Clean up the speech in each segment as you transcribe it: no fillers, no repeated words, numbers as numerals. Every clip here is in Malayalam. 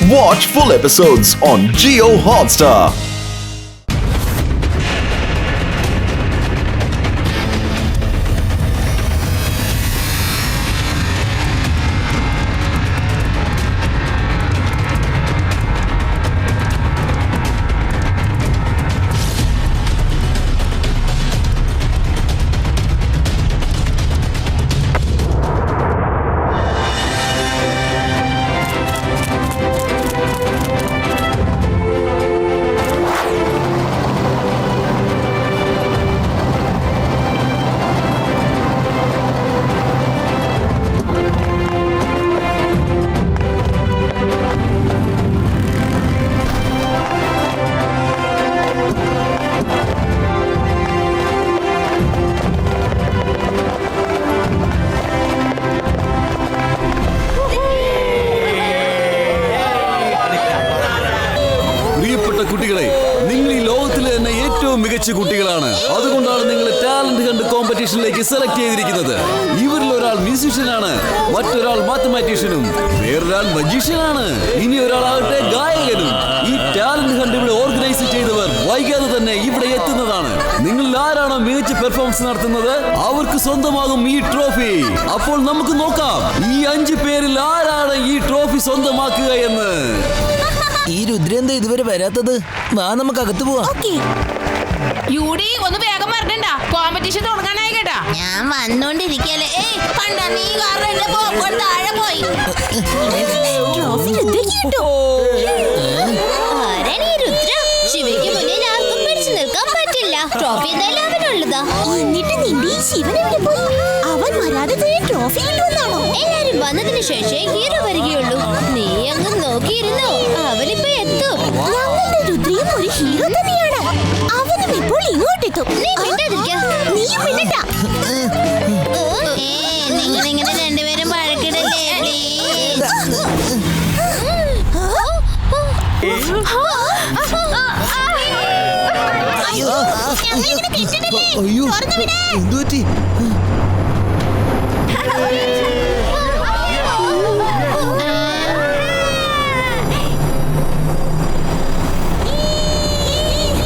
Watch full episodes on Jio Hotstar. കുട്ടികളാണ്, അതുകൊണ്ടാണ് നിങ്ങൾ ടാലന്റ് കണ്ട് കോമ്പറ്റീഷനിലേക്ക് സെലക്ട് ചെയ്തിരിക്കുന്നത്. ഇവരിൽ ഒരാൾ മ്യൂസിഷ്യനാണ്, മറ്റൊരാൾ മാത്തമാറ്റീഷ്യനും, വേറൊരാൾ മജീഷ്യനാണ്, ഇനി ഒരാളാകട്ടെ ഗായകനും. ഈ ടാലന്റ് കണ്ട് ഇവിടെ ഓർഗനൈസ് ചെയ്തവർ വൈകാതെ തന്നെ ഇവിടെ എത്തുന്നതാണ്. നിങ്ങൾ ആരാണോ മികച്ച പെർഫോമൻസ് നടത്തുന്നത് അവർക്ക് സ്വന്തമാകും ഈ ട്രോഫി. അപ്പോൾ നമുക്ക് നോക്കാം ഈ 5 പേരിൽ ആരാണ് ഈ ട്രോഫി സ്വന്തമാക്കുക എന്ന്. ഈ രുദ്രന്ത ഇതുവരെ വരാത്തത്? നമുക്ക് അകത്ത് പോവാം. യൂടി ഒന്ന് വേഗം വരണ്ട, കോമ്പറ്റീഷൻ തുടങ്ങാനായി കേട്ടാ. ഞാൻ വന്നോണ്ടിരിക്കല്ലേ. കണ്ട നീ കാരണം താഴെ പോയി. ആരാണ് ഈ രുദ്ര? ശിവയ്ക്ക് മുന്നിൽ ആർക്കും പിടിച്ചു നിൽക്കാൻ പറ്റില്ല. ട്രോഫി എന്തായാലും അവനുള്ളതാ. എന്നിട്ട് നിന്റെ ശിവനെവിടെ പോയി? അവൻ വരാതെ ട്രോഫി കിട്ടുമെന്നാണോ? എല്ലാരും വന്നതിന് ശേഷം ഹീറോ വരികയുള്ളൂ. നീ അങ്ങ് നോക്കിയിരുന്നോ, അവനിപ്പോ എത്തും. ഞങ്ങളുടെ രുദ്രയും ഒരു ഹീറോ തന്നെയാണ്. അവനും ഇപ്പോൾ ഇങ്ങോട്ടെത്തും. നീ മിണ്ടാതിരിക്ക. നീയും മിണ്ടണ്ട. നിങ്ങളിങ്ങനെ രണ്ടുപേരും വഴക്കിടല്ലേ പ്ലീസ്. അയ്യോ, എന്തുപറ്റി?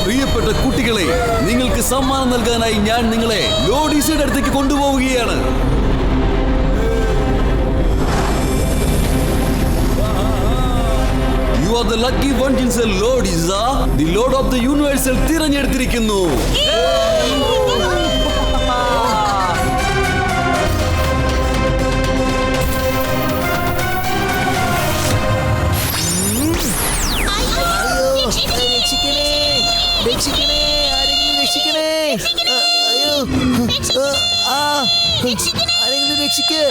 പ്രിയപ്പെട്ട കുട്ടികളെ, നിങ്ങൾക്ക് സമ്മാനം നൽകാനായി ഞാൻ നിങ്ങളെ ലോഡീസയുടെ അടുത്തേക്ക് കൊണ്ടുപോവുകയാണ്. You are the lucky one in the Lord Isa, the Lord of the Universal തിരഞ്ഞെടുത്തിരിക്കുന്നു. ആരെങ്കിലും രക്ഷിക്കേ.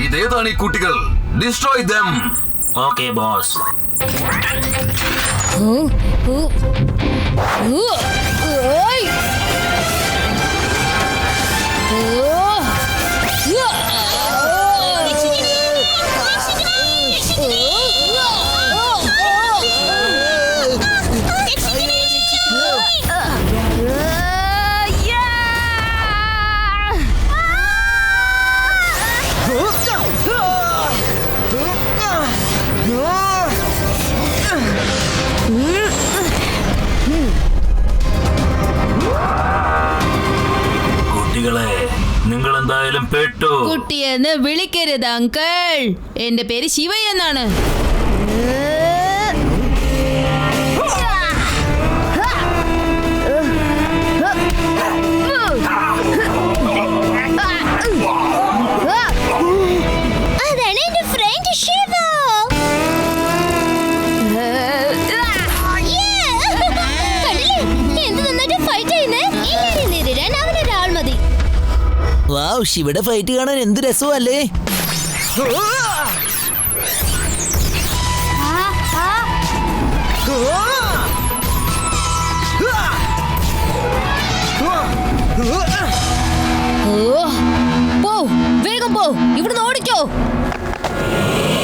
ഇതേതാണ് ഈ കുട്ടികൾ? Destroy them. Okay boss. കുട്ടികളെ, നിങ്ങൾ എന്തായാലും പെട്ടു. കുട്ടിയെന്ന് വിളിക്കരുത് അങ്കിൾ. എന്റെ പേര് ശിവ എന്നാണ്. വാവ്, ശിവയുടെ ഫൈറ്റ് കാണാൻ എന്ത് രസമല്ലേ. പോ, വേഗം പോ, ഇവിടുന്ന് ഓടിക്കോ.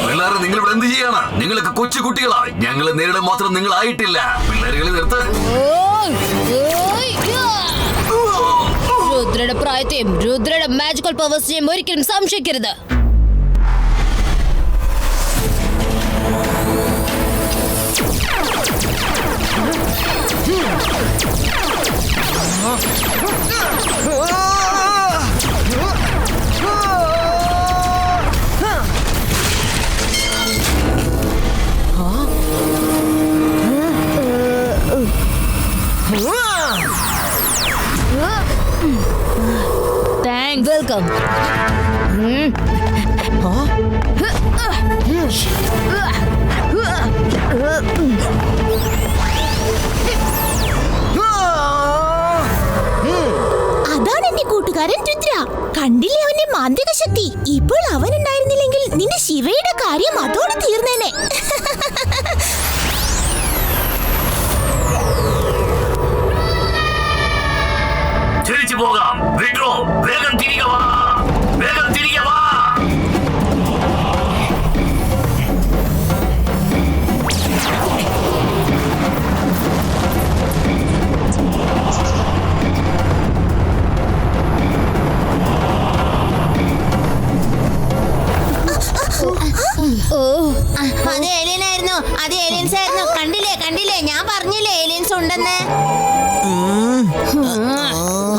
പിള്ളേരെ, നിങ്ങൾ ഇവിടെ എന്ത് ചെയ്യാണ്? നിങ്ങൾക്ക് കൊച്ചു കുട്ടികളാ. ഞങ്ങളെ നേരിടാൻ മാത്രം നിങ്ങൾ ആയിട്ടില്ല. പിള്ളേരുകളെ നിർത്ത്. രുദ്രയുടെ പ്രായത്തെയും രുദ്രയുടെ മാജിക്കൽ പവേഴ്സിനെയും ഒരിക്കലും സംശയിക്കരുത്. താങ്ക്സ്. വെൽക്കം. അതാണ് എന്റെ കൂട്ടുകാരൻ രുദ്ര. കണ്ടില്ലേ അവന്റെ മാന്ത്രിക ശക്തി? ഇപ്പോൾ അവൻ ഉണ്ടായിരുന്നില്ലെങ്കിൽ നിന്റെ ശിവയുടെ കാര്യം അതോടെ തീർന്നേനെ. തിരിച്ചു പോകാം. വിഡ്രോ, വേഗം തിരികെ വാ, വേഗം തിരികെ വാ. അത് ഏലിയനായിരുന്നു, അത് ഏലിയൻസ് ആയിരുന്നു. കണ്ടില്ലേ ഞാൻ പറഞ്ഞില്ലേ ഏലിയൻസ് ഉണ്ടെന്ന്.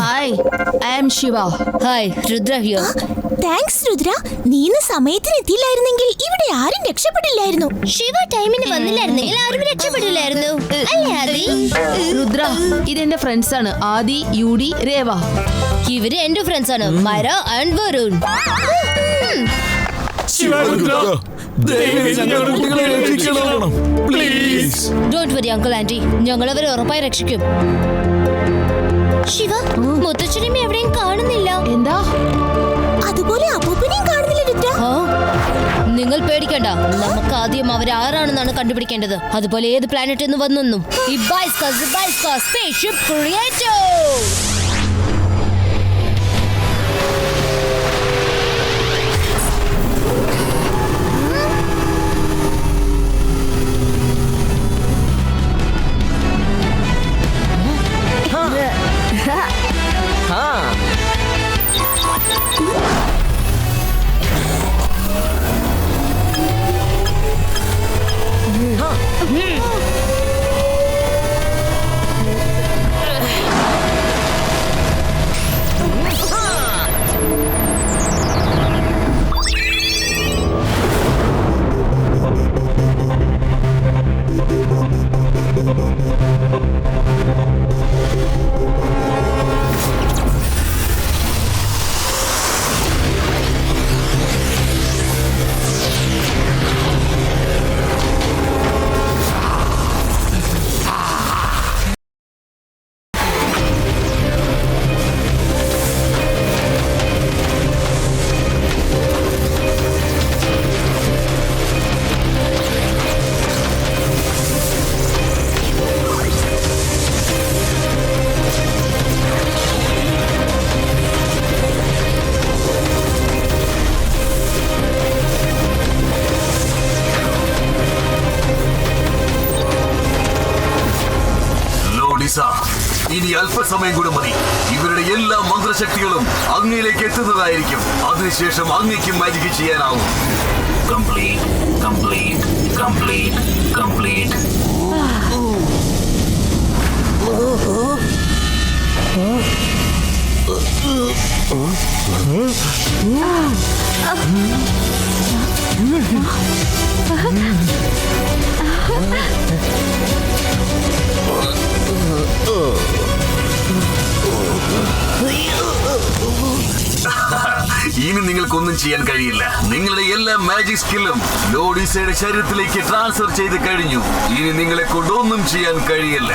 Hi, I am Shiva. Hi, Rudra here. Thanks Rudra. നീ ഇന്ന് സമയത്തിന് എത്തിയില്ലായിരുന്നെങ്കിൽ ഇവിടെ ആരും രക്ഷപ്പെടില്ലായിരുന്നു. ശിവ ടൈമിന് വന്നില്ലായിരുന്നെങ്കിൽ ആരും രക്ഷപ്പെടില്ലായിരുന്നു. അല്ലേ ആദി? രുദ്ര, ഇതെന്റെ ഫ്രണ്ട്സ് ആണ്. ആദി, യൂഡി, രേവ. ഇവര് എന്റെ ഫ്രണ്ട്സ് ആണ്, Mara and Varun. Don't worry uncle aunty, ഞങ്ങൾ അവരെ ഉറപ്പായി രക്ഷിക്കും. ശിവ, മുത്തച്ഛനെയും എവിടെയും കാണുന്നില്ല. എന്താ? അതുപോലെ അപ്പൂപ്പനെയും കാണുന്നില്ല രുദ്ര. നിങ്ങൾ പേടിക്കണ്ട, നമുക്ക് ആദ്യം അവർ ആരാണെന്നാണ് കണ്ടുപിടിക്കേണ്ടത്. അതുപോലെ ഏത് പ്ലാനറ്റിൽ നിന്ന് വന്നെന്നും. Spaceship creator. ഇനി അല്പസമയം കൂടെ മതി. ഇവരുടെ എല്ലാ മന്ത്രശക്തികളും അങ്ങയിലേക്ക് എത്തുന്നതായിരിക്കും. അതിനുശേഷം അങ്ങയ്ക്ക് മാജിക് ചെയ്യാനാവും. Complete, complete, complete, complete. ഇനി നിങ്ങൾക്കൊന്നും ചെയ്യാൻ കഴിയില്ല. നിങ്ങളുടെ എല്ലാ മാജിക് സ്കില്ലും ലോഡീസയുടെ ശരീരത്തിലേക്ക് ട്രാൻസ്ഫർ ചെയ്ത് കഴിഞ്ഞു. ഇനി നിങ്ങളെ കൊണ്ടൊന്നും ചെയ്യാൻ കഴിയില്ല.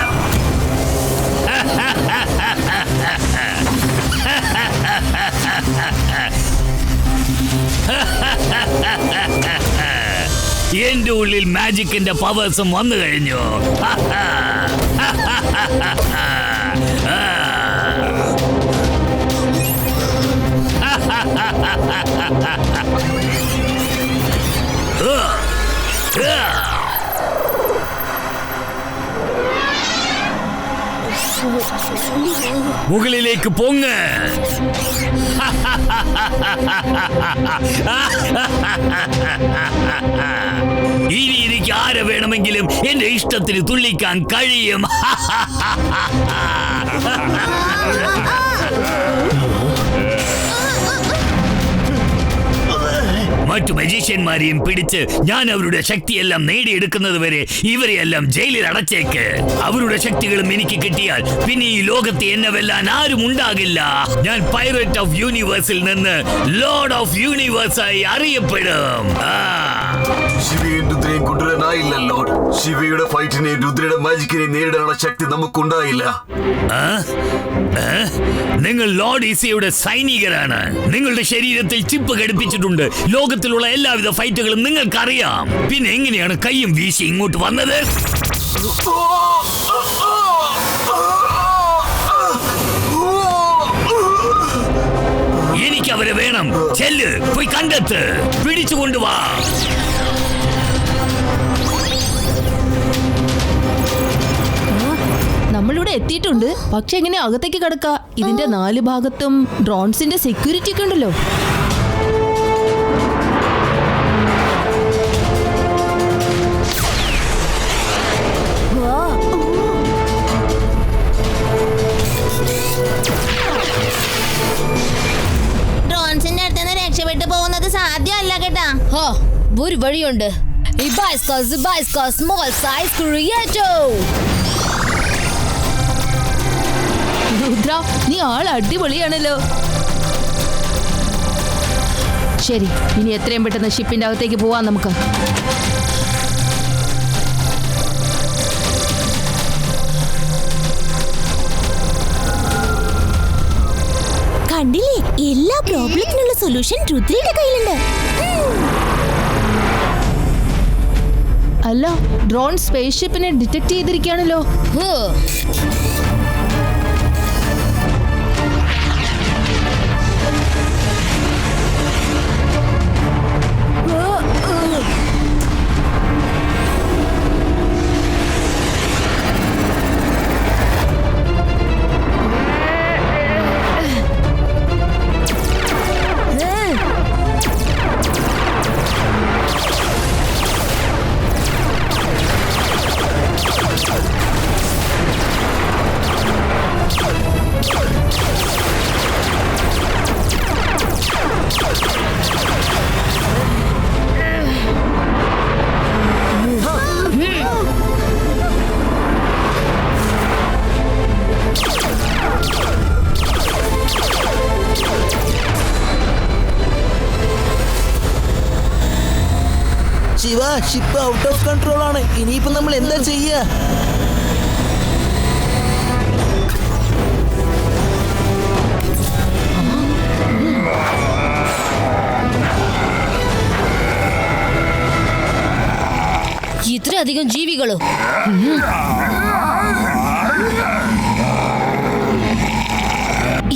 എന്റെ ഉള്ളിൽ മാജിക്കിന്റെ പവേഴ്സും വന്നു കഴിഞ്ഞു. മുകളിലേക്ക് പൊങ്ങ്. ഇനി എനിക്ക് ആരെ വേണമെങ്കിലും എന്റെ ഇഷ്ടത്തിന് തുള്ളിക്കാൻ കഴിയും. മറ്റു മജീഷ്യന്മാരെയും പിടിച്ച് ഞാൻ അവരുടെ ശക്തിയെല്ലാം നേടിയെടുക്കുന്നത് വരെ ഇവരെയെല്ലാം ജയിലിൽ അടച്ചേക്ക്. അവരുടെ ശക്തികളും എനിക്ക് കിട്ടിയാൽ പിന്നെ ഈ ലോകത്ത് എന്നെ വെല്ലാൻ ആരും ഉണ്ടാകില്ല. ഞാൻ പൈററ്റ് ഓഫ് യൂണിവേഴ്സിൽ നിന്ന് ലോർഡ് ഓഫ് യൂണിവേഴ്സായി അറിയപ്പെടും. ശിവയും രുദ്രയും കൊണ്ടുവരാനായില്ല ലോർഡ്. ശിവയുടെ ഫൈറ്റിനെ രുദ്രയുടെ മാജിക്കിനെ നേരിടാനുള്ള ശക്തി നമുക്കുണ്ടായില്ല. നിങ്ങൾ ലോർഡ് ഈസയുടെ സൈനികരാണ്. നിങ്ങളുടെ ശരീരത്തിൽ ചിപ്പ് ഘടിപ്പിച്ചിട്ടുണ്ട്. ലോകത്തിലുള്ള എല്ലാവിധ ഫൈറ്റുകളും നിങ്ങൾക്കറിയാം. പിന്നെ എങ്ങനെയാണ് കയ്യും വീശി ഇങ്ങോട്ട് വന്നത്? എനിക്ക് അവരെ വേണം. ചെല്ല്, പോയി കണ്ടെത്ത്, പിടിച്ചു കൊണ്ടുവാ. നമ്മളിവിടെ എത്തിയിട്ടുണ്ട്. പക്ഷെ എങ്ങനെ അകത്തേക്ക് കിടക്ക? ഇതിന്റെ 4 ഭാഗത്തും ഡ്രോൺസിന്റെ സെക്യൂരിറ്റി ഒക്കെ ഉണ്ടല്ലോ. ഡ്രോൺസിന്റെ അടുത്ത് രക്ഷപ്പെട്ടു പോകുന്നത് സാധ്യമല്ല കേട്ടാ. ഒരു വഴിയുണ്ട്. Small size creator. രുദ്ര, നീ ആൾ അടിപൊളിയാണല്ലോ. ശരി, ഇനി എത്രയും പെട്ടെന്ന് ഷിപ്പിന്റെ അകത്തേക്ക് പോവാം നമുക്ക്. കണ്ടില്ലേ, എല്ലാ പ്രോബ്ലത്തിനുള്ള സൊല്യൂഷൻ രുദ്രയുടെ കയ്യിലുണ്ട്. അല്ല, ഡ്രോൺ സ്പേസ് ഷിപ്പിനെ ഡിറ്റക്ട് ചെയ്തിരിക്കുകയാണല്ലോ. Shiva, ship out of control ആണ്. ഇനിയിപ്പോ നമ്മൾ എന്താ ചെയ്യാ? ഇത്രയധികം ജീവികളോ?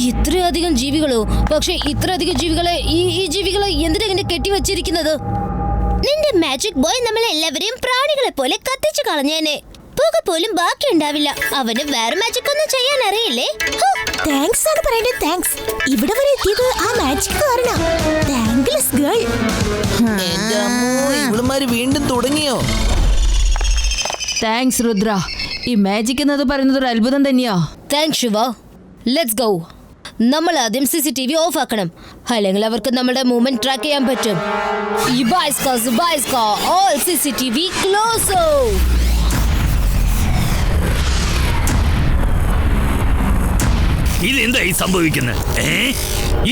ഇത്രയധികം ജീവികളോ? പക്ഷെ ഇത്രയധികം ജീവികളെ ഈ ജീവികളെ എന്തിനാ കെട്ടിവെച്ചിരിക്കുന്നത്? നിന്റെ മാജിക് ബോയ് നമ്മളെല്ലാവരെയും പ്രാണികളെ പോലെ കത്തിച്ചു കളഞ്ഞേനെ. പുക പോലും ബാക്കി ഉണ്ടാവില്ല. അവന് വേറെ മാജിക് ഒന്നും ചെയ്യാൻ അറിയില്ലേ? താങ്ക്സ് ആണ് പറയേണ്ടത്. താങ്ക്സ്. ഇവിടെ വരെ എത്തിയത് ആ മാജിക് കാരണം. Thankless girl. എന്റെ അമ്മോ, ഇവളുമാര് വീണ്ടും തുടങ്ങിയോ? താങ്ക്സ് രുദ്ര. ഈ മാജിക് എന്നത് പറയുന്നത് ഒരു അത്ഭുതം തന്നെയാ. താങ്ക്സ് ശിവ. Let's go. നമ്മൾ ആദ്യം CCTV ഓഫ് ആക്കണം, അല്ലെങ്കിൽ അവർക്ക് നമ്മുടെ മൂവ്മെന്റ് ട്രാക്ക് ചെയ്യാൻ പറ്റും. All CCTV close. ഇതെന്തായി സംഭവിക്കുന്നത്?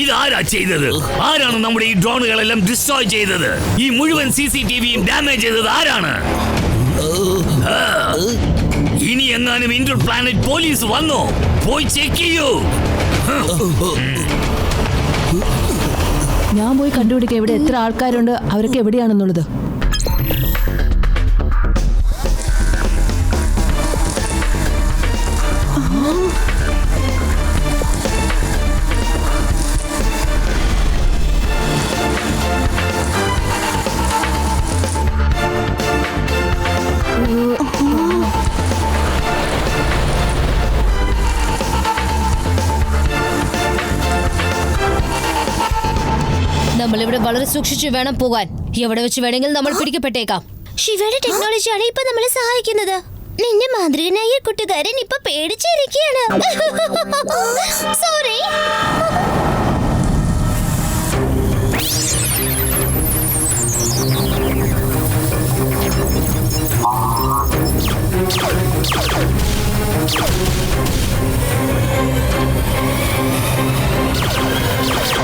ഇതാരാ ചെയ്തത്? ആരാണ് നമ്മുടെ ഈ ഡ്രോണുകളെല്ലാം ഡിസ്ട്രോയ് ചെയ്തത്? ഈ മുഴുവൻ CCTVയും ഡാമേജ് ചെയ്തത് ആരാണ്? ഇനി എങ്ങാനും ഇന്റർ പ്ലാനറ്റ് പോലീസ് വന്നോ? പോയി ചെക്ക് ചെയ്യൂ. ഞാൻ പോയി കണ്ടുപിടിക്കാം ഇവിടെ എത്ര ആൾക്കാരുണ്ട്, അവരൊക്കെ എവിടെയാണെന്നുള്ളത്. നമ്മളിവിടെ വളരെ സൂക്ഷിച്ചു വേണം പോകാൻ. എവിടെ വെച്ച് വേണമെങ്കിൽ നമ്മൾ പിടിക്കപ്പെട്ടേക്കാം. ശിവയുടെ ടെക്നോളജിയാണ് ഇപ്പൊ നമ്മളെ സഹായിക്കുന്നത്. നിന്റെ മാന്ത്രികനായ കൂട്ടുകാരൻ ഇപ്പൊ പേടിച്ചിരിക്കുകയാണ്. സോറി.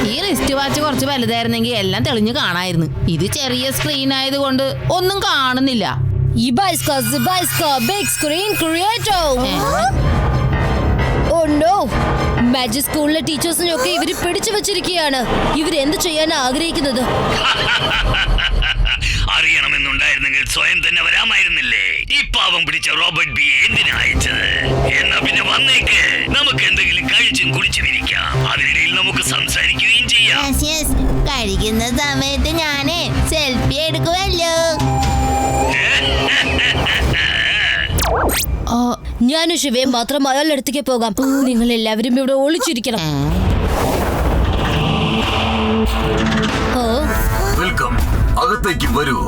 ഈ റിസ്റ്റ് വാച്ച് കുറച്ച് വലുതായിരുന്നെങ്കിൽ എല്ലാം തെളിഞ്ഞു കാണായിരുന്നു. ഇത് ചെറിയ സ്ക്രീൻ ആയതുകൊണ്ട് ഒന്നും കാണുന്നില്ല. മാജിക് സ്കൂളിലെ ടീച്ചേഴ്സിനെയൊക്കെ ഇവര് പിടിച്ചു വെച്ചിരിക്കുകയാണ്. ഇവരെന്ത് ചെയ്യാൻ ആഗ്രഹിക്കുന്നത്? അറിയണമെന്നുണ്ടായിരുന്നെങ്കിൽ സ്വയം തന്നെ വരാമായിരുന്നില്ലേ? ഈ പാവം പിടിച്ച റോബർട്ട് ബി എന്തിനാ അയച്ചത്? എന്നാ പിന്നെ വന്നേക്ക്, നമുക്ക് എന്തെങ്കിലും കഴിച്ചും കുടിച്ചും ഇരിക്കാം. അതിനിടയിൽ നമുക്ക് സംസാരിക്കുകയും ചെയ്യാം. കഴിക്കുന്ന സമയത്ത് ഞാനേ സെൽഫി എടുക്കുമല്ലോ. ഞാനും ശിവയും മാത്രം അയാളുടെ അടുത്തേക്ക് പോകാം. നിങ്ങൾ എല്ലാവരും ഇവിടെ ഒളിച്ചിരിക്കണം. വെൽക്കം, അകത്തേക്ക് വരൂ.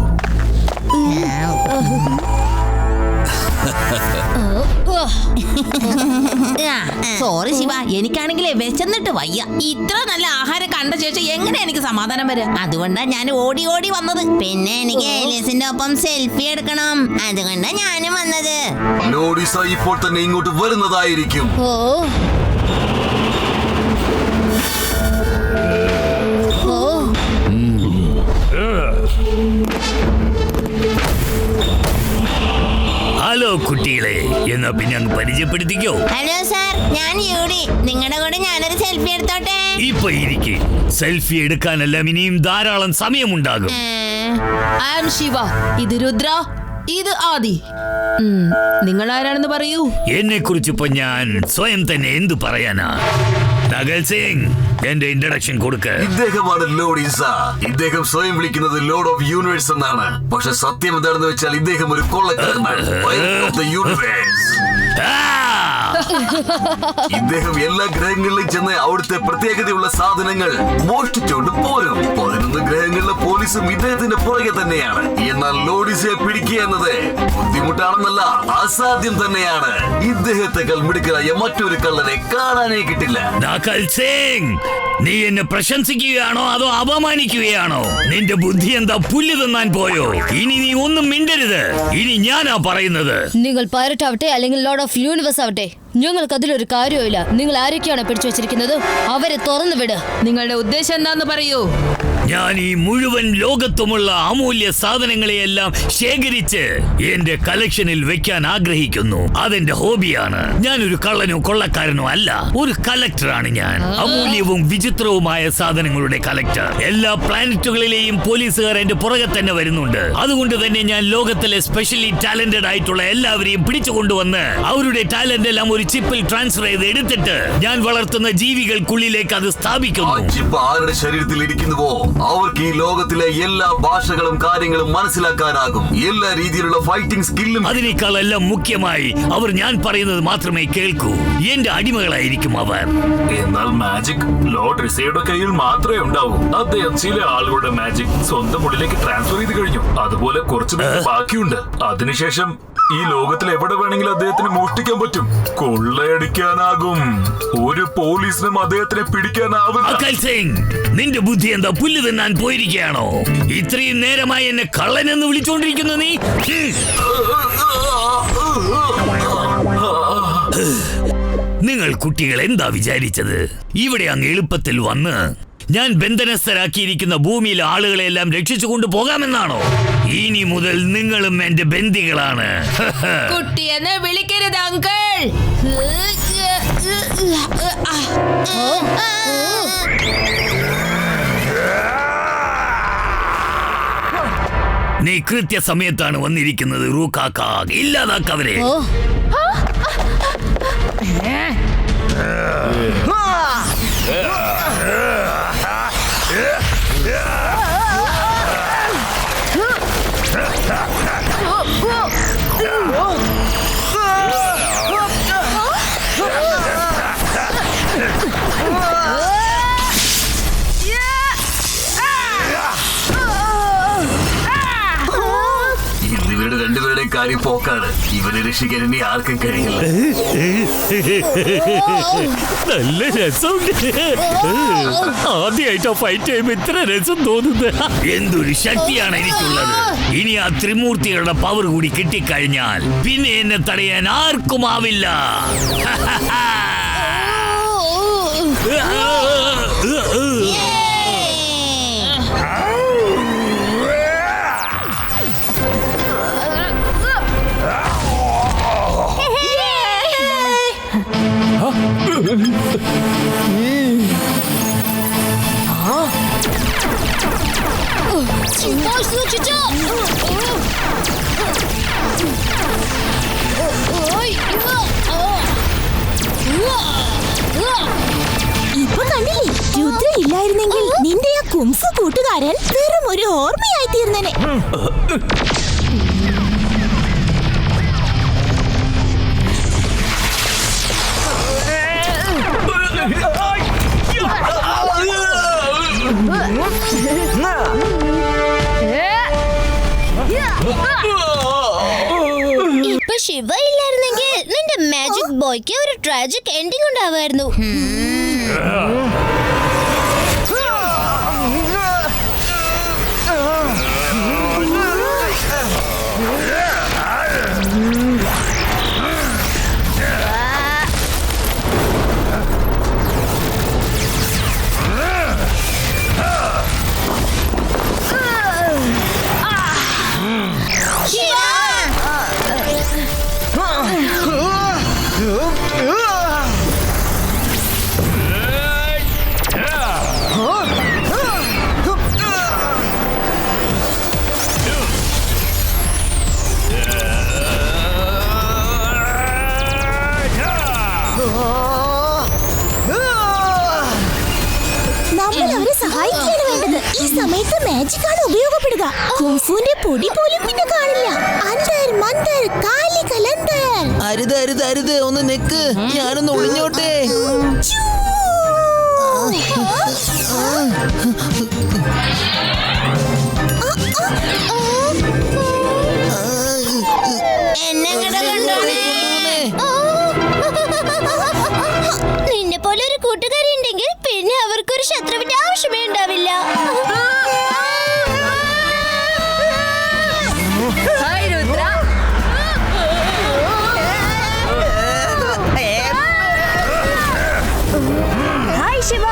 സോറി ശിവ, എനിക്കാണെങ്കിലേ വിശന്നിട്ട് വയ്യ. ഇത്ര നല്ല ആഹാരം കണ്ട ശേഷം എങ്ങനെ എനിക്ക് സമാധാനം വരും? അതുകൊണ്ടാ ഞാൻ ഓടി ഓടി വന്നത്. പിന്നെ എനിക്ക് ഏലിയസിന്റെ ഒപ്പം സെൽഫി എടുക്കണം, അതുകൊണ്ടാ ഞാനും വന്നത്. ലോഡിസ ഇപ്പോൾ തന്നെ ഇങ്ങോട്ട് വരുന്നതായിരിക്കും. ഓ ഹലോ കുട്ടികളെ, എന്നാ പിന്നെ അങ്ങ് പരിചയപ്പെടുത്തിക്കോ. ഹലോ സാർ, ഞാൻ യൂഡി. നിങ്ങളുടെ കൂടെ ഞാനൊരു സെൽഫി എടുത്തോട്ടെ? ഇപ്പൊ ഇരിക്കെ, സെൽഫി എടുക്കാനെല്ലാം ഇനിയും ധാരാളം സമയമുണ്ടാകും. ഐ ആം ശിവ, ഇത് രുദ്ര, ഇത് ആദി. നിങ്ങൾ ആരാണെന്ന് പറയൂ. എന്നെ കുറിച്ചിപ്പോ ഞാൻ സ്വയം തന്നെ എന്തു പറയാനാ? നഗൽ സിംഗ്, എന്റെ ഇൻട്രഡക്ഷൻ കൊടുക്ക്. ഇദ്ദേഹമാണ് ലോഡിസ. ഇദ്ദേഹം സ്വയം വിളിക്കുന്നത് ലോർഡ് ഓഫ് യൂണിവേഴ്സ് എന്നാണ്. പക്ഷെ സത്യം എന്താണെന്ന് വെച്ചാൽ ഇദ്ദേഹം ഒരു കൊള്ളക്കാരനാണ്. ഇദ്ദേഹം എല്ലാ ഗ്രഹങ്ങളിലും ചെന്ന് അവിടുത്തെ പ്രത്യേകതയുള്ള സാധനങ്ങൾ മോഷ്ടിച്ചുകൊണ്ട് പോരും. 11 ഗ്രഹങ്ങളിലെ പോലീസും ഇദ്ദേഹത്തിന്റെ പുറകെ തന്നെയാണ്. എന്നാൽ ലോഡിസയെ പിടിക്കുക എന്നത് ബുദ്ധിമുട്ടാണെന്നല്ല, അസാധ്യം തന്നെയാണ്. ഇദ്ദേഹത്തെക്കാൾ മിടുക്കനായ മറ്റൊരു കള്ളനെ കാണാനേ കിട്ടില്ല. നഗൽ സിംഗ്, നീ എന്നെ പ്രശംസിക്കുകയാണോ അതോ അപമാനിക്കുകയാണോ? നിന്റെ ബുദ്ധി എന്താ പുല്ല് തിന്നാൻ പോയോ? ഇനി നീ ഒന്നും മിണ്ടരുത്. ഇനി ഞാനാ പറയുന്നത്. നിങ്ങൾ പൈററ്റ് ആവട്ടെ അല്ലെങ്കിൽ ലോർഡ് ഓഫ് യൂണിവേഴ്സ് ആവട്ടെ, ഞങ്ങൾക്ക് അതിലൊരു കാര്യവുമില്ല. നിങ്ങൾ ആരൊക്കെയാണ് പിടിച്ചു വെച്ചിരിക്കുന്നത് അവരെ തുറന്നു വിട്. നിങ്ങളുടെ ഉദ്ദേശം എന്താന്ന് പറയൂ. ഞാൻ ഈ മുഴുവൻ ലോകത്തുമുള്ള അമൂല്യ സാധനങ്ങളെയെല്ലാം ശേഖരിച്ച് എന്റെ കളക്ഷനിൽ വെക്കാൻ ആഗ്രഹിക്കുന്നു. അതെന്റെ ഹോബിയാണ്. ഞാനൊരു കള്ളനോ കൊള്ളക്കാരനോ അല്ല, ഒരു കളക്ടറാണ് ഞാൻ. അമൂല്യവും വിചിത്രവുമായ സാധനങ്ങളുടെ കളക്ടർ. എല്ലാ പ്ലാനറ്റുകളിലെയും പോലീസുകാർ എന്റെ പുറകെ തന്നെ വരുന്നുണ്ട്. അതുകൊണ്ട് തന്നെ ഞാൻ ലോകത്തിലെ സ്പെഷ്യലി ടാലന്റഡ് ആയിട്ടുള്ള എല്ലാവരെയും പിടിച്ചു കൊണ്ടുവന്ന് അവരുടെ ടാലന്റ് എല്ലാം ഒരു ചിപ്പിൽ ട്രാൻസ്ഫർ ചെയ്ത് എടുത്തിട്ട് ഞാൻ വളർത്തുന്ന ജീവികൾക്കുള്ളിലേക്ക് അത് സ്ഥാപിക്കുന്നു. ആ ചിപ്പ് ആരുടെ ശരീരത്തിൽ ഇരിക്കുന്നുവോ അവർക്ക് ഈ ലോകത്തിലെ എല്ലാ ഭാഷകളും കാര്യങ്ങളും മനസ്സിലാക്കാനാകും. എല്ലാ രീതിയിലുള്ള ഫൈറ്റിംഗ് സ്കില്ലും. അതിനേക്കാൾ എല്ലാം മുഖ്യമായി അവർ ഞാൻ പറയുന്നത് മാത്രമേ കേൾക്കൂ. എന്റെ അടിമകളായിരിക്കും അവർ. എന്നാൽ മാജിക് ലോർഡ് റിസയുടെ കയ്യിൽ മാത്രമേ ഉണ്ടാവൂ. അദ്ദേഹം ചില ആളുകളുടെ മാജിക് സ്വന്തം ഉള്ളിലേക്ക് ട്രാൻസ്ഫർ ചെയ്ത് കഴിഞ്ഞു. അതുപോലെ കുറച്ചു പേര് ബാക്കിയുണ്ട്. അതിനുശേഷം ഈ ലോകത്തിൽ എവിടെ വേണമെങ്കിലും അദ്ദേഹത്തിന് മോഷ്ടിക്കാൻ പറ്റും, കൊള്ളയടിക്കാനാകും. ഒരു പോലീസിനും അദ്ദേഹത്തിനെ പിടിക്കാനാവും. അകൽ സിംഗ്, നിന്റെ ബുദ്ധി എന്താ പുല്ല് തിന്നാൻ പോയിരിക്കുകയാണോ? ഇത്രയും നേരമായി എന്നെ കള്ളനെന്ന് വിളിച്ചോണ്ടിരിക്കുന്നു നീ. നിങ്ങൾ കുട്ടികൾ എന്താ വിചാരിച്ചത്? ഇവിടെ അങ്ങ് എളുപ്പത്തിൽ വന്ന് ഞാൻ ബന്ധനസ്ഥരാക്കിയിരിക്കുന്ന ഭൂമിയിലെ ആളുകളെല്ലാം രക്ഷിച്ചു കൊണ്ടുപോകാമെന്നാണോ? ഇനി മുതൽ നിങ്ങളും എന്റെ ബന്ദികളാണ്. കുട്ടിയെന്ന് വിളിക്കരുത് അങ്കിൾ. നീ കൃത്യസമയത്താണ് വന്നിരിക്കുന്നത് റൂക്കാക്ക. ഇല്ലാതാക്കവരെ. ഇവരുടെ രണ്ടുപേരുടെ കാര്യം പോക്കാണ്. ഇവരെ രക്ഷിക്കാൻ ഇനി ആർക്കും കഴിയില്ല. നല്ല രസമുണ്ട്. ആദ്യമായിട്ടോ ഫൈറ്റ് ചെയ്യുമ്പോ ഇത്ര രസം തോന്നുന്നത്. എന്തൊരു ശക്തിയാണ് എനിക്കുള്ളത്. ഇനി ആ ത്രിമൂർത്തികളുടെ പവർ കൂടി കിട്ടിക്കഴിഞ്ഞാൽ പിന്നെ എന്നെ തടയാൻ ആർക്കുമാവില്ല. ഇപ്പൊ കണ്ടില്ലേ, രുദ്ര ഇല്ലായിരുന്നെങ്കിൽ നിന്റെ ആ കുംഫു കൂട്ടുകാരൻ വെറും ഒരു ഓർമ്മയായി തീർന്നേനെ. ഇപ്പൊ ശിവ ഇല്ലായിരുന്നെങ്കിൽ നിന്റെ മാജിക് ബോയ്ക്ക് ഒരു ട്രാജിക് എൻഡിങ് ഉണ്ടാവായിരുന്നു. നമ്മൾ അവരെ സഹായിക്കുകയാണ് വേണ്ടത്. ഈ സമയത്ത് മാജിക് ആണ് ഉപയോഗപ്പെടുക. കുംഫുവിന്റെ പൊടി പോലും പിന്നെ കാണില്ല. അന്തർ മന്തർ കാലി കലന്തർ. അരുത് അരുത് അരുത്, ഒന്ന് നിക്ക്, ഞാനൊന്ന് ഒളിഞ്ഞോട്ടെ. നിന്നെ പോലെ ഒരു കൂട്ടുകാരി ഉണ്ടെങ്കിൽ പിന്നെ അവർക്കൊരു ശത്രുവിന്റെ ആവശ്യമേ ഉണ്ടാവില്ല. ഹായ് ശിവ.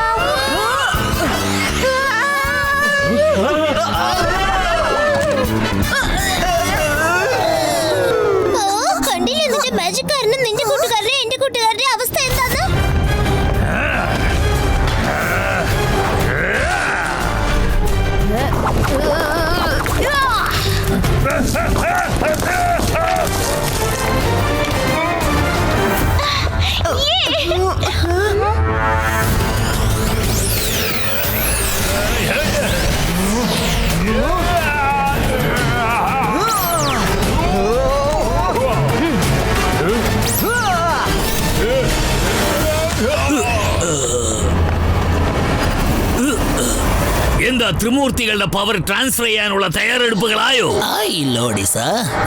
കണ്ടില്ലേ നിന്റെ മാജിക് കാരണം നിന്റെ കൂട്ടുകാരനെ എന്റെ കൂട്ടുകാരുടെ അവസ്ഥ എന്താന്ന്? എന്താ ത്രിമൂർത്തികളുടെ പവർ ട്രാൻസ്ഫർ ചെയ്യാനുള്ള തയ്യാറെടുപ്പുകളായോ?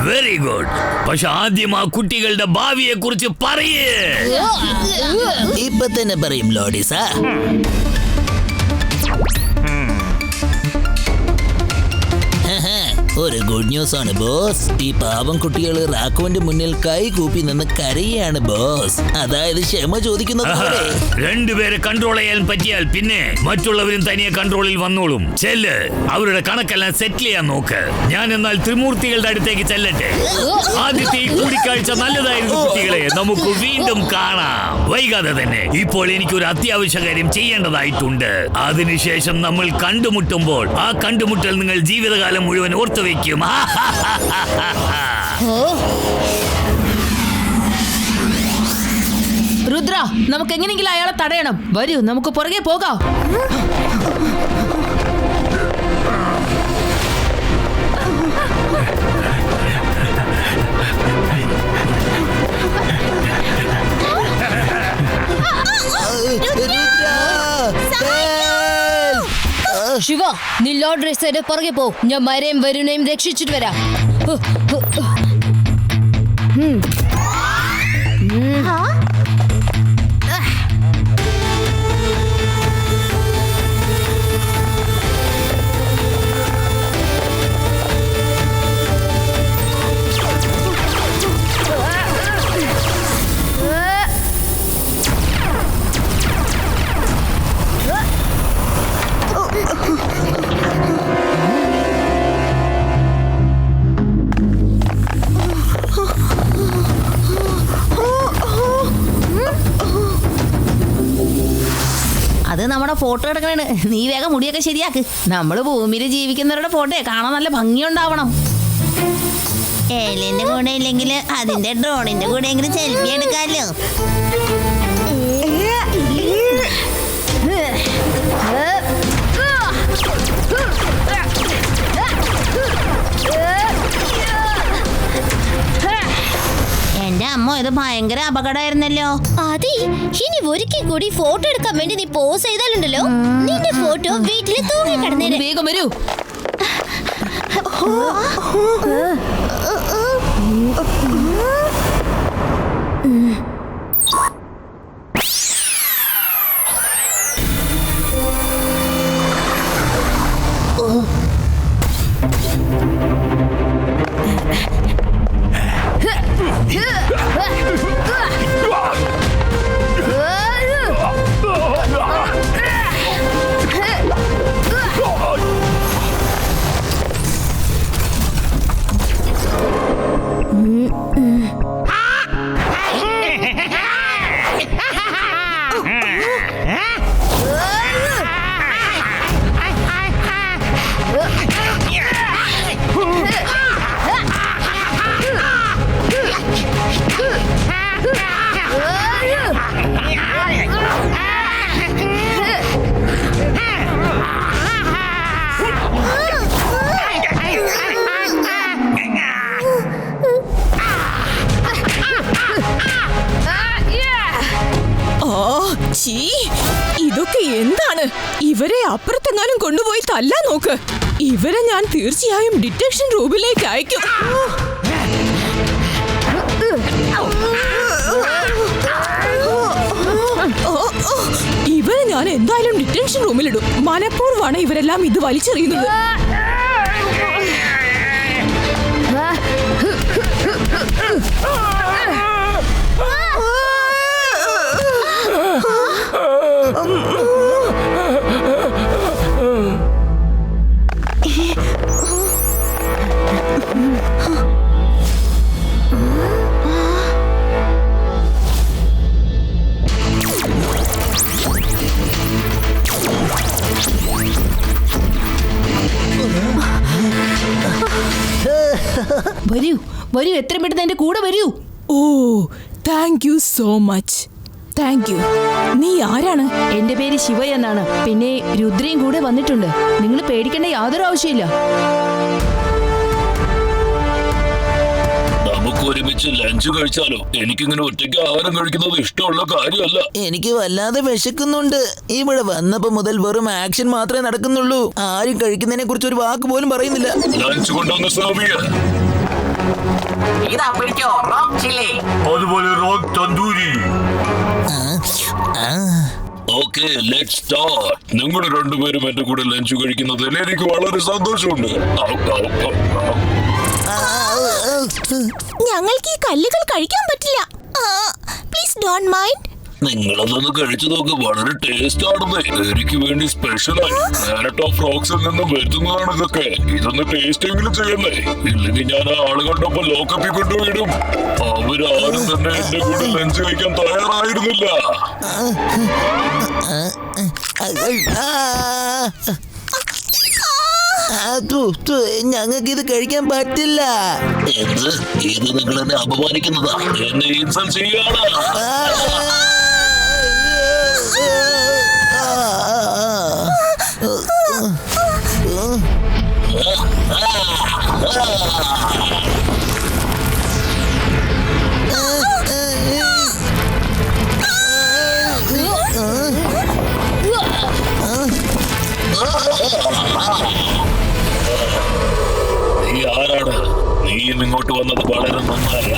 Very good. പക്ഷെ ആദ്യം ആ കുട്ടികളുടെ ഭാവിയെ കുറിച്ച് പറയേ. ഇപ്പൊ തന്നെ പറയും ലോഡിസ. ഒരു ഗുഡ് ന്യൂസ് ആണ് ബോസ്. ഈ പാവം കുട്ടികൾ റാക്കുവിന്റെ മുന്നിൽ കൈ കൂപ്പി നിന്ന് കരയാണ് ബോസ്. അതായത് ക്ഷമ ചോദിക്കുന്നത് പോലെ. രണ്ടുപേരെ കൺട്രോൾ ചെയ്യാൻ പറ്റിയാൽ പിന്നെ മറ്റുള്ളവരും തനിയെ കൺട്രോളിൽ വന്നോളും. ചെല്ല്, അവരുടെ കണക്കെല്ലാം സെറ്റിൽ ചെയ്യാൻ നോക്ക്. ഞാൻ എന്നാൽ ത്രിമൂർത്തികളുടെ അടുത്തേക്ക് ചെല്ലട്ടെ. ആദ്യത്തെ ഈ കൂടിക്കാഴ്ച നല്ലതായിരുന്നു കുട്ടികളെ. നമുക്ക് വീണ്ടും കാണാം വൈകാതെ തന്നെ. ഇപ്പോൾ എനിക്കൊരു അത്യാവശ്യ കാര്യം ചെയ്യേണ്ടതായിട്ടുണ്ട്. അതിനുശേഷം നമ്മൾ കണ്ടുമുട്ടുമ്പോൾ ആ കണ്ടുമുട്ടൽ നിങ്ങൾ ജീവിതകാലം മുഴുവൻ ഓർത്ത് പുറത്തു വെക്കും. രുദ്ര, നമുക്ക് എങ്ങനെയെങ്കിലും അയാളെ തടയണം. വരൂ, നമുക്ക് പുറകെ പോകാം. ശിവ, നീ ലോർഡ് റേസയുടെ പുറകെ പോ. ഞാൻ മരയും വരുണയും രക്ഷിച്ചിട്ട് വരാം. അത് നമ്മുടെ ഫോട്ടോ എടുക്കണേ. നീ വേഗം മുടിയൊക്കെ ശരിയാക്ക്. നമ്മള് ഭൂമിയിൽ ജീവിക്കുന്നവരുടെ ഫോട്ടോ കാണാൻ നല്ല ഭംഗിയുണ്ടാവണം. ഏലിയന്റെ കൂടെ ഇല്ലെങ്കിൽ അതിന്റെ ഡ്രോണിന്റെ കൂടെ എങ്കിലും സെൽഫി എടുക്കാമല്ലോ. എന്റെ അമ്മ, ഇത് ഭയങ്കര അപകടമായിരുന്നല്ലോ. അതെ, ഇനി ഒരിക്കൽ കൂടി ഫോട്ടോ എടുക്കാൻ വേണ്ടി നീ പോസ് ചെയ്താലുണ്ടല്ലോ, നിന്റെ ഫോട്ടോ വീട്ടിൽ തൂങ്ങി കിടന്നേരെ. വേഗം വരൂ. ഇതൊക്കെ എന്താണ്? ഇവരെ അപ്പുറത്തെങ്ങാനും കൊണ്ടുപോയി തല്ലാൻ നോക്ക്. ഇവരെ ഞാൻ തീർച്ചയായും ഡിറ്റക്ഷൻ റൂമിലേക്ക് അയക്കും. ഇവരെ ഞാൻ എന്തായാലും ഡിറ്റൻഷൻ റൂമിലിടും. മനഃപൂർവ്വമാണ് ഇവരെല്ലാം ഇത് വലിച്ചെറിയുന്നത്. വരൂ വരൂ, എത്രയും പെട്ടെന്ന് എന്റെ കൂടെ വരൂ. Oh, thank you so much. Thank you. നീ ആരാണ്? എന്റെ പേര് ശിവ എന്നാണ്. പിന്നെ രുദ്രയും കൂടെ വന്നിട്ടുണ്ട്. നിങ്ങൾ പേടിക്കേണ്ട യാതൊരു ആവശ്യമില്ല. നമുക്ക് ഒരുമിച്ച് ലഞ്ച് കഴിച്ചാലോ? എനിക്കിങ്ങനെ ഒറ്റയ്ക്ക് ആഹാരം കഴിക്കുന്നത് ഇഷ്ടമുള്ള കാര്യമല്ല. എനിക്ക് വല്ലാതെ വിശക്കുന്നുണ്ട്. ഇവിടെ വന്നപ്പോ മുതൽ വെറും ആക്ഷൻ മാത്രമേ നടക്കുന്നുള്ളൂ. ആരും കഴിക്കുന്നതിനെ കുറിച്ച് ഒരു വാക്ക് പോലും പറയുന്നില്ല. ലഞ്ച് കൊണ്ടുവന്ന് സെർവ് ചെയ്യാൻ. ഇതാ പിടിച്ചോ, റോക്ക് ചില്ലി. അതുപോലെ rock tandoori. Okay, let's start. നിങ്ങൾ രണ്ടുപേരും എന്റെ കൂടെ ലഞ്ച് കഴിക്കുന്നതിൽ എനിക്ക് വളരെ സന്തോഷമുണ്ട്. ഞങ്ങൾക്ക് ഈ കല്ലുകൾ കഴിക്കാൻ പറ്റില്ല. Please don't mind. നിങ്ങളതൊന്ന് കഴിച്ചു നോക്ക്, വളരെ ടേസ്റ്റ് ആണെന്ന്. എനിക്ക് വേണ്ടി സ്പെഷ്യലായി പ്ലാനറ്റ് ഓഫ് റോക്സിൽ നിന്നും വരുത്തുന്നതാണ് ഇതൊക്കെ. ഇതൊന്ന് ടേസ്റ്റ് എങ്കിലും ചെയ്യണ്ടേ? ഇല്ലെങ്കിൽ ഞാൻ ആ ആളുകളുടെ ഒപ്പം ലോക്കപ്പിൽ കൊണ്ടുപോയിടും. അവരാരും തന്നെ എന്റെ കൂടെ ലഞ്ച് കഴിക്കാൻ തയ്യാറായിരുന്നില്ല. ഞങ്ങൾക്ക് ഇത് കഴിക്കാൻ പറ്റില്ല. എന്ത്? ഇത് നിങ്ങൾ എന്നെ അപമാനിക്കുന്നതാ, എന്നെ ഇൻസൾട്ട് ചെയ്യാണ്. നീ ആരാണ്? നീയും ഇങ്ങോട്ട് വന്നത് വളരെ നന്നായി.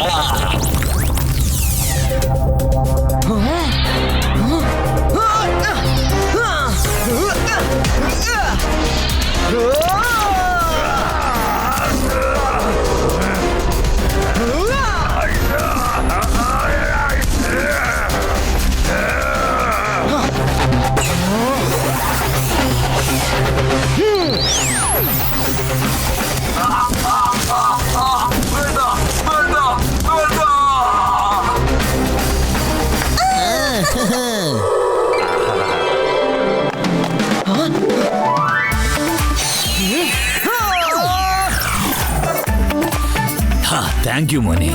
താങ്ക് യു മോനെ.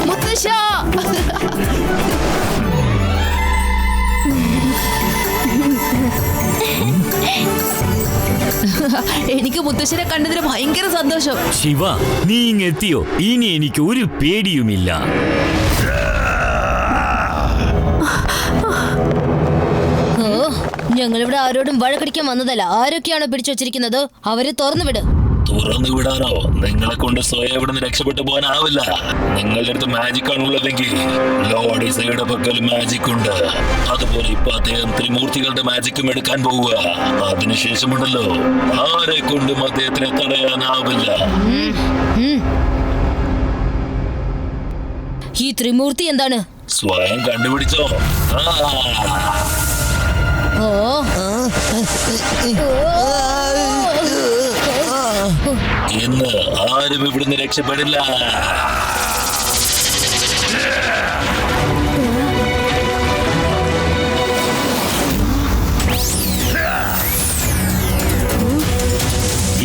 മുത്തശ്ശ, എനിക്ക് മുത്തശ്ശനെ കണ്ടതിന് ഭയങ്കര സന്തോഷം. ശിവ, നീ ഇങ്ങെത്തിയോ? ഇനി എനിക്ക് ഒരു പേടിയുമില്ല. ഞങ്ങളിവിടെ ആരോടും വഴക്കടിക്കാൻ വന്നതല്ല. ആരൊക്കെയാണോ പിടിച്ചു വച്ചിരിക്കുന്നത് അവരെ തുറന്നു വിട്. തുറന്നു വിടാനോ? നിങ്ങളെ കൊണ്ട് സ്വയം ഇവിടെ നിന്ന് രക്ഷപ്പെട്ടു പോകാനാവില്ല. നിങ്ങളുടെ അടുത്ത് മാജിക് ആണുള്ളതെങ്കിൽ ലോഡിസയുടെ പക്കൽ മാജിക് ഉണ്ട്. അതുപോലെ ഇപ്പൊ അദ്ദേഹം ത്രിമൂർത്തികളുടെ മാജിക്കും എടുക്കാൻ പോവുക. അതിനുശേഷമുണ്ടല്ലോ, ആരെ കൊണ്ടും അദ്ദേഹത്തിനെ തടയാനാവില്ല. ഈ ത്രിമൂർത്തി എന്താണ്? സ്വയം കണ്ടുപിടിച്ചോ. ഇന്ന് ആരും ഇവിടുന്ന് രക്ഷപ്പെടില്ല.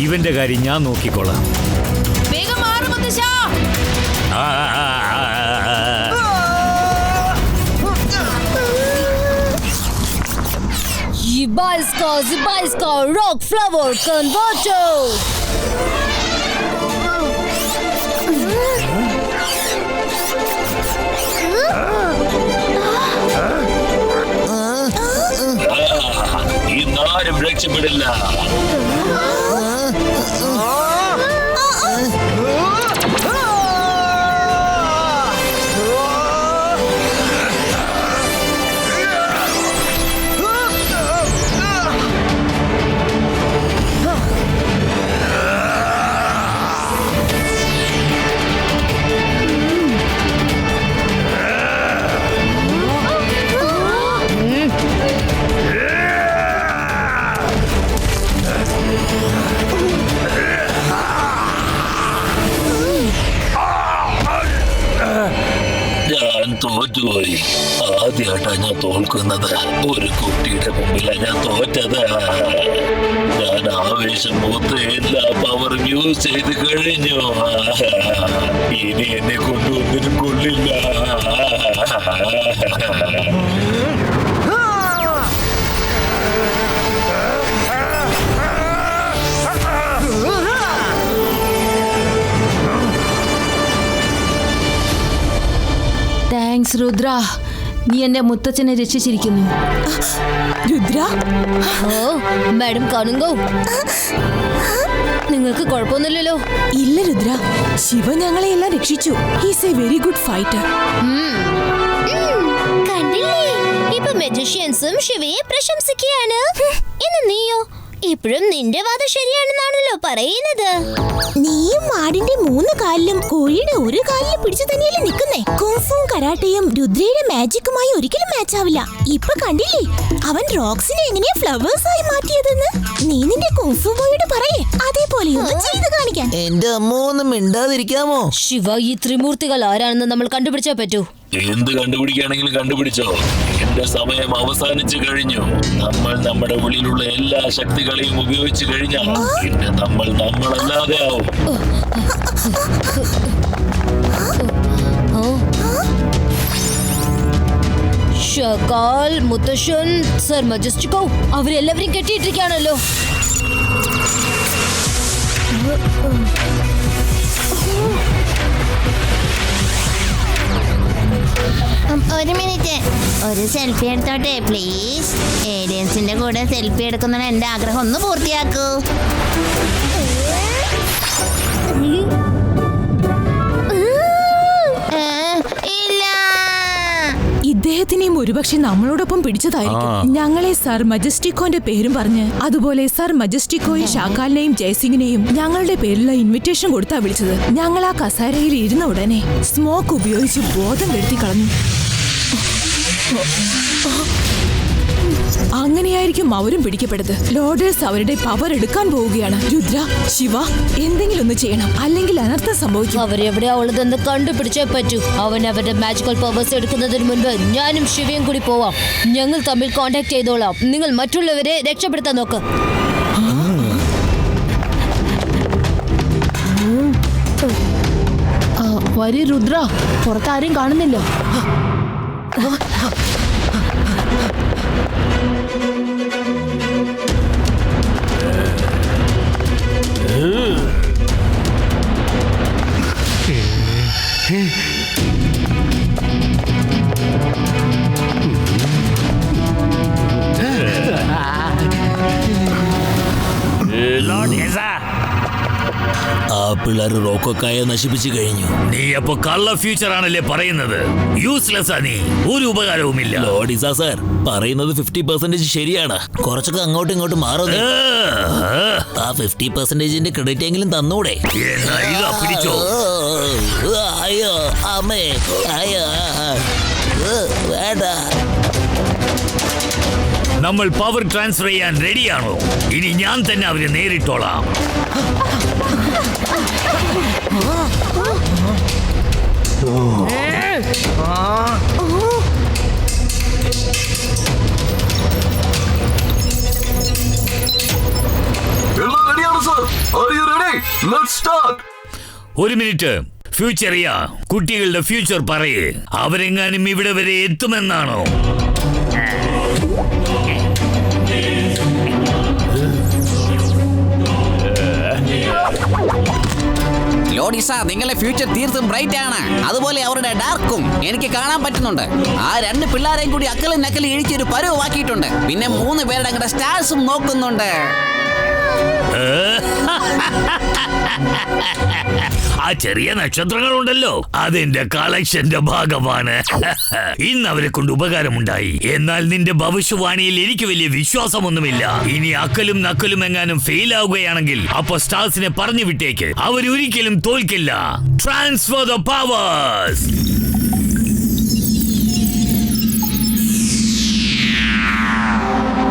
ഇവന്റെ കാര്യം ഞാൻ നോക്കിക്കോളാം. വേഗം മാറും മുത്തശ്ശ. Zibaiska, Rock Flower Converter. ഇന്നാരും രക്ഷപ്പെടില്ല. ഞാൻ തോറ്റുപോയി. ആദ്യമായിട്ടാണ് ഞാൻ തോൽക്കുന്നത്. ഒരു കുട്ടിയുടെ മുമ്പിലാണ് ഞാൻ തോറ്റത്. ഞാൻ ആവേശം മൂത്ത് എല്ലാ പവറും യൂസ് ചെയ്ത് കഴിഞ്ഞു. ഇനി എന്നെ കൊണ്ടൊന്നിനും കൊള്ളില്ല. താങ്ക്സ് രുദ്ര, നീ എന്റെ മുത്തച്ഛനെ രക്ഷിച്ചിരിക്കുന്നു. രുദ്ര, മാഡം കാണുങ്കോ, നിങ്ങൾക്ക് കുഴപ്പമൊന്നുമില്ലല്ലോ? ഇല്ല രുദ്ര, ശിവ ഞങ്ങളെ എല്ലാം രക്ഷിച്ചു. He's A very good fighter. കണ്ടില്ലേ, ഇപ്പൊ മജീഷ്യൻസും ശിവയെ പ്രശംസിക്കുകയാണ്. ഇന്ന് നീയോ ഇപ്പോഴും നിന്റെ വാദം ശരിയാണെന്നാണല്ലോ പറയുന്നത്. നീയും മാടിന്റെ 3 കാലിലും കോഴിയുടെ 1 കാലിലും പിടിച്ചു തന്നെയല്ലേ നിൽക്കുന്നേ. കുംഫും കരാട്ടയും രുദ്രയുടെ മാജിക്കുമായി ഒരിക്കലും മാച്ച് ആവില്ല. ഇപ്പൊ കണ്ടില്ലേ അവൻ റോക്സിനെ എങ്ങനെയാ ഫ്ലവേഴ്സ് ആയി മാറ്റിയതെന്ന്. നീ നിന്റെ കുംഫു ബോയോട് പറയേ, അതേപോലെ ഒന്ന് ചെയ്ത് കാണിക്കാൻ. എന്റെ അമ്മ ഒന്ന് മിണ്ടാതിരിക്കാമോ? ശിവ, ഈ ത്രിമൂർത്തികൾ ആരാണെന്ന് നമ്മൾ കണ്ടുപിടിച്ചേ പറ്റൂ. എന്ത് കണ്ടുപിടിക്കുകയാണെങ്കിലും കണ്ടുപിടിച്ചോ. എന്റെ സമയം അവസാനിച്ചു കഴിഞ്ഞു. നമ്മൾ നമ്മുടെ ഉള്ളിലുള്ള എല്ലാ ശക്തികളെയും ഉപയോഗിച്ചു കഴിഞ്ഞാൽ പിന്നെ നമ്മൾ നമ്മളല്ലാതെ ആവും. ഷകാൽ, മുത്തശ്ശൻ, സർ മജസ്റ്റിക്കോ അവരെല്ലാവരും കെട്ടിയിട്ടിരിക്കുകയാണല്ലോ. ഒരു മിനിറ്റ്, ഒരു സെൽഫി എടുത്തോട്ടെ പ്ലീസ്. ഏലിയൻസിന്റെ കൂടെ സെൽഫി എടുക്കുന്ന എന്റെ ആഗ്രഹം ഒന്ന് പൂർത്തിയാക്കൂ. ഇല്ല, ഇദ്ദേഹത്തിനെയും ഒരുപക്ഷെ നമ്മളോടൊപ്പം പിടിച്ചതായിരിക്കും. ഞങ്ങളെ സർ മജസ്റ്റിക്കോന്റെ പേരും പറഞ്ഞ്, അതുപോലെ സർ മജസ്റ്റിക്കോയും ഷാക്കാലിനെയും ജയസിംഗിനെയും ഞങ്ങളുടെ പേരിലുള്ള ഇൻവിറ്റേഷൻ കൊടുത്താ വിളിച്ചത്. ഞങ്ങൾ ആ കസേരയിൽ ഇരുന്ന ഉടനെ സ്മോക്ക് ഉപയോഗിച്ച് ബോധം കെടുത്തി കളഞ്ഞു. അങ്ങനെയായിരിക്കും അവരും പിടിക്കപ്പെട്ടത്. ലോഡേഴ്സ് അവരുടെ പവർ എടുക്കാൻ പോവുകയാണ്. രുദ്ര, ശിവ, എന്തെങ്കിലും ഒന്ന് ചെയ്യണം, അല്ലെങ്കിൽ അനർത്ഥം സംഭവിക്കും. അവരെവിടെയാ ഉള്ളതെന്ന് കണ്ടുപിടിച്ചേ പറ്റൂ. അവൻ അവരുടെ മാജിക്കൽ പവേഴ്സ് എടുക്കുന്നതിന് മുൻപ് ഞാനും ശിവയും കൂടി പോവാം. ഞങ്ങൾ തമ്മിൽ കോണ്ടാക്ട് ചെയ്തോളാം. നിങ്ങൾ മറ്റുള്ളവരെ രക്ഷപ്പെടുത്താൻ നോക്ക്. വരി രുദ്ര, പുറത്താരും കാണുന്നില്ല. ആ പിള്ളേർ റോക്കോക്കായ നശിപ്പിച്ചു കഴിഞ്ഞു. നീ അപ്പൊ കള്ള ഫ്യൂച്ചർ ആണല്ലേ പറയുന്നത്? യൂസ്ലെസ് ആ നീ, ഒരു ഉപകാരവുമില്ല. ലോഡിസ സാർ പറയുന്നത് 50% ശരിയാണ്. കുറച്ചൊക്കെ അങ്ങോട്ടും ഇങ്ങോട്ടും മാറുന്നു. ആ 50% ക്രെഡിറ്റ് എങ്കിലും തന്നൂടെ? പിടിച്ചോ. അയ്യോ അമ്മേ, അയ്യോ വേണ്ട. നമ്മൾ പവർ ട്രാൻസ്ഫർ ചെയ്യാൻ റെഡിയാണോ? ഇനി ഞാൻ തന്നെ അവരെ നേരിട്ടോളാം. ഒരു മിനിറ്റ്, ഫ്യൂച്ചറിയാ, കുട്ടികളുടെ ഫ്യൂച്ചർ പറയേ. അവരെങ്ങാനും ഇവിടെ വരെ എത്തുമെന്നാണോ? ലോഡിസ, നിങ്ങളുടെ ഫ്യൂച്ചർ തീർത്തും ബ്രൈറ്റ് ആണ്. അതുപോലെ അവരുടെ ഡാർക്കും എനിക്ക് കാണാൻ പറ്റുന്നുണ്ട്. ആ 2 പിള്ളേരെയും കൂടി അക്കലും നക്കലും ഇഴിച്ചൊരു പരുവാക്കിയിട്ടുണ്ട്. പിന്നെ 3 പേരുടെ അങ്ങടെ സ്റ്റാർസും നോക്കുന്നുണ്ട്. ആ ചെറിയ നക്ഷത്രങ്ങളുണ്ടല്ലോ, അതെന്റെ കളക്ഷന്റെ ഭാഗമാണ്. ഇന്ന് അവരെ കൊണ്ട് ഉപകാരമുണ്ടായി. എന്നാൽ നിന്റെ ഭവിഷ്യവാണിയിൽ എനിക്ക് വലിയ വിശ്വാസമൊന്നുമില്ല. ഇനി അക്കലും നക്കലും എങ്ങാനും ഫെയിൽ ആവുകയാണെങ്കിൽ അപ്പൊ സ്റ്റാർസിനെ പറഞ്ഞു വിട്ടേക്ക്. അവരൊരിക്കലും തോൽക്കില്ല. Transfer the powers.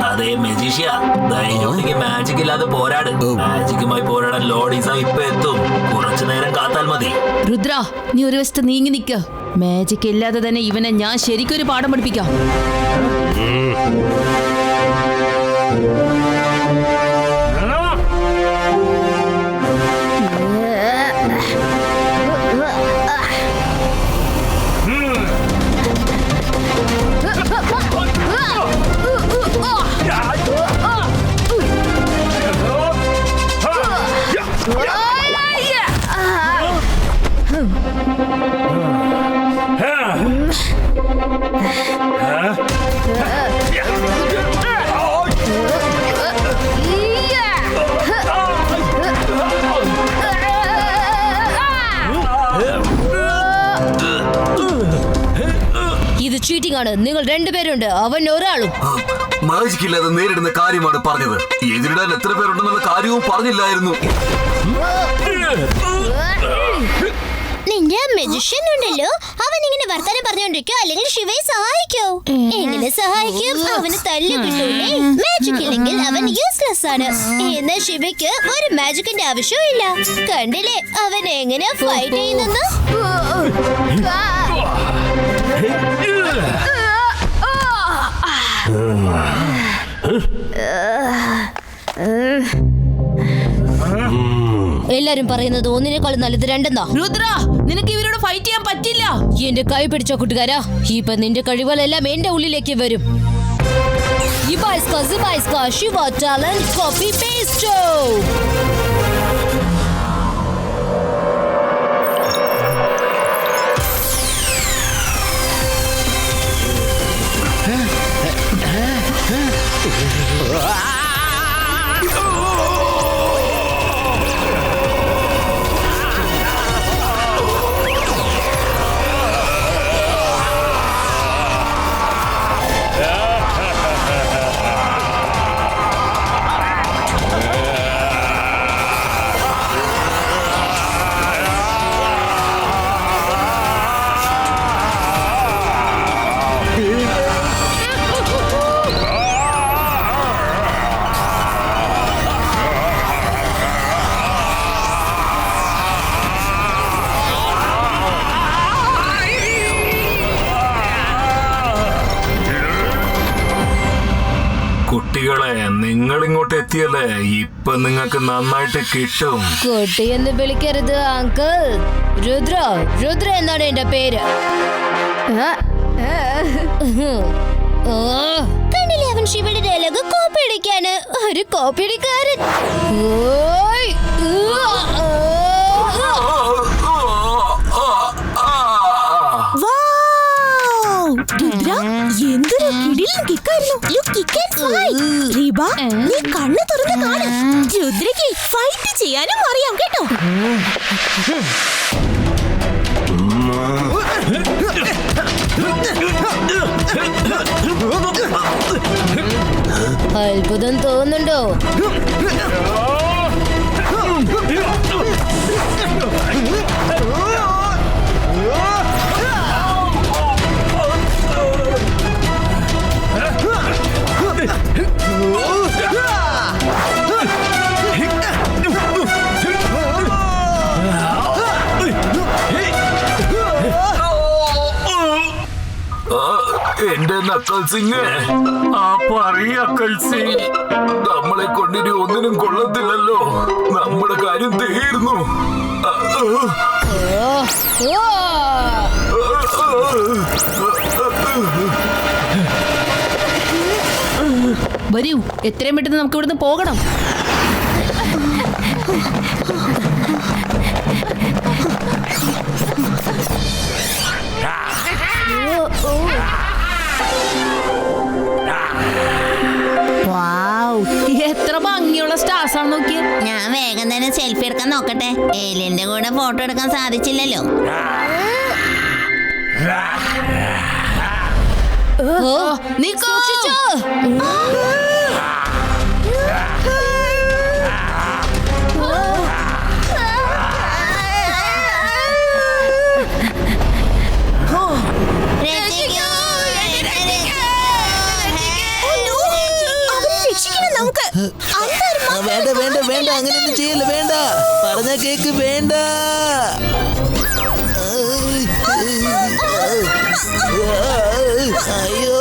അതേ മെജീഷ്യ, ധൈര്യമുണ്ടെങ്കിൽ മാജിക് ഇല്ലാതെ പോരാട്. മാജിക്കുമായി പോരാടാൻ ലോഡിസ ഇപ്പൊ എത്തും. കുറച്ചു നേരം കാത്താൽ മതി. രുദ്ര, നീ ഒരു വശത്ത് നീങ്ങി നിൽക്ക്. മാജിക് ഇല്ലാതെ തന്നെ ഇവനെ ഞാൻ ശരിക്കൊരു പാഠം പഠിപ്പിക്കാം. ഇത് ചീറ്റിംഗ് ആണ്. നിങ്ങൾ 2 പേരുണ്ട്, അവൻ ഒരാളും. മാജിക് ഇല്ലാതെ നേരിടുന്ന കാര്യമാണ് പറഞ്ഞത്. എതിരിടാൻ എത്ര പേരുണ്ടെന്നുള്ള കാര്യവും പറഞ്ഞില്ലായിരുന്നു. നിന്റെ മെജിഷ്യൻ ഉണ്ടല്ലോ, അവൻ ഇങ്ങനെ വർത്താനം പറഞ്ഞോണ്ടിരിക്കോ അല്ലെങ്കിൽ ശിവയെ സഹായിക്കോ? എങ്ങനെ സഹായിക്കും? അവന് തല്ലു കിട്ടൂലേ. മാജിക് ഇല്ലെങ്കിൽ അവൻ യൂസ്ലെസ് ആണ്. എന്നാൽ ശിവയ്ക്ക് ഒരു മാജിക്കിന്റെ ആവശ്യവും ഇല്ല. കണ്ടില്ലേ അവൻ എങ്ങനെ ഫൈറ്റ് ചെയ്യുന്നെന്ന്? എല്ലാരും പറയുന്നത് ഒന്നിനേക്കാളും നല്ലത് രണ്ടെന്നാ. രുദ്ര, നിനക്ക് ഇവരോട് ഫൈറ്റ് ചെയ്യാൻ പറ്റില്ല. എന്റെ കൈ പിടിച്ചോ കൂട്ടുകാരാ, ഇപ്പൊ നിന്റെ കഴിവുകളെല്ലാം എന്റെ ഉള്ളിലേക്ക് വരും. Shiva talent copy paste. കുട്ടികളെ, നിങ്ങൾ ഇങ്ങോട്ട് എത്തിയല്ലേ, ഇപ്പൊ നിങ്ങൾക്ക് നന്നായിട്ട് കിട്ടും. കുട്ടി എന്ന് വിളിക്കരുത് അങ്കിൾ. രുദ്ര എന്നാണ് എന്റെ പേര്. കണ്ടില്ലേ അവൻ ശിവയുടെ ഡയലോഗ് കോപ്പി അടിക്കാന്. ഒരു കോപ്പി അടിക്കാരൻ. രുദ്ര, എന്തൊരു കിടിലൻ കിക്കായിരുന്നു. You kick and fight. Reeba, നീ കണ്ണ് തുറന്ന് കാണ്. രുദ്രയ്ക്ക് ഫൈറ്റ് ചെയ്യാനും അറിയാം കേട്ടോ. അത്ഭുതം തോന്നുന്നുണ്ടോ? എന്റെ നക്കൽ സിംഗ്, അക്കൽ സിംഗ്, നമ്മളെ കൊണ്ടിനി ഒന്നിനും കൊള്ളത്തില്ലല്ലോ. നമ്മുടെ കാര്യം തീർന്നു. വരൂ, എത്രയും പെട്ടെന്ന് നമുക്ക് ഇവിടുന്ന് പോകണം. എത്ര ഭംഗിയുള്ള സ്റ്റാർസ് ആണ് നോക്കിയേ. ഞാൻ വേഗം തന്നെ സെൽഫി എടുക്കാൻ നോക്കട്ടെ. ഏലിയന്റെ കൂടെ ഫോട്ടോ എടുക്കാൻ സാധിച്ചില്ലല്ലോ. സൂക്ഷിച്ചോ. വേണ്ട വേണ്ട വേണ്ട, അങ്ങനെയൊന്നും ചെയ്യല്ല. വേണ്ട, പറഞ്ഞ കേക്ക് വേണ്ട. അയ്യോ,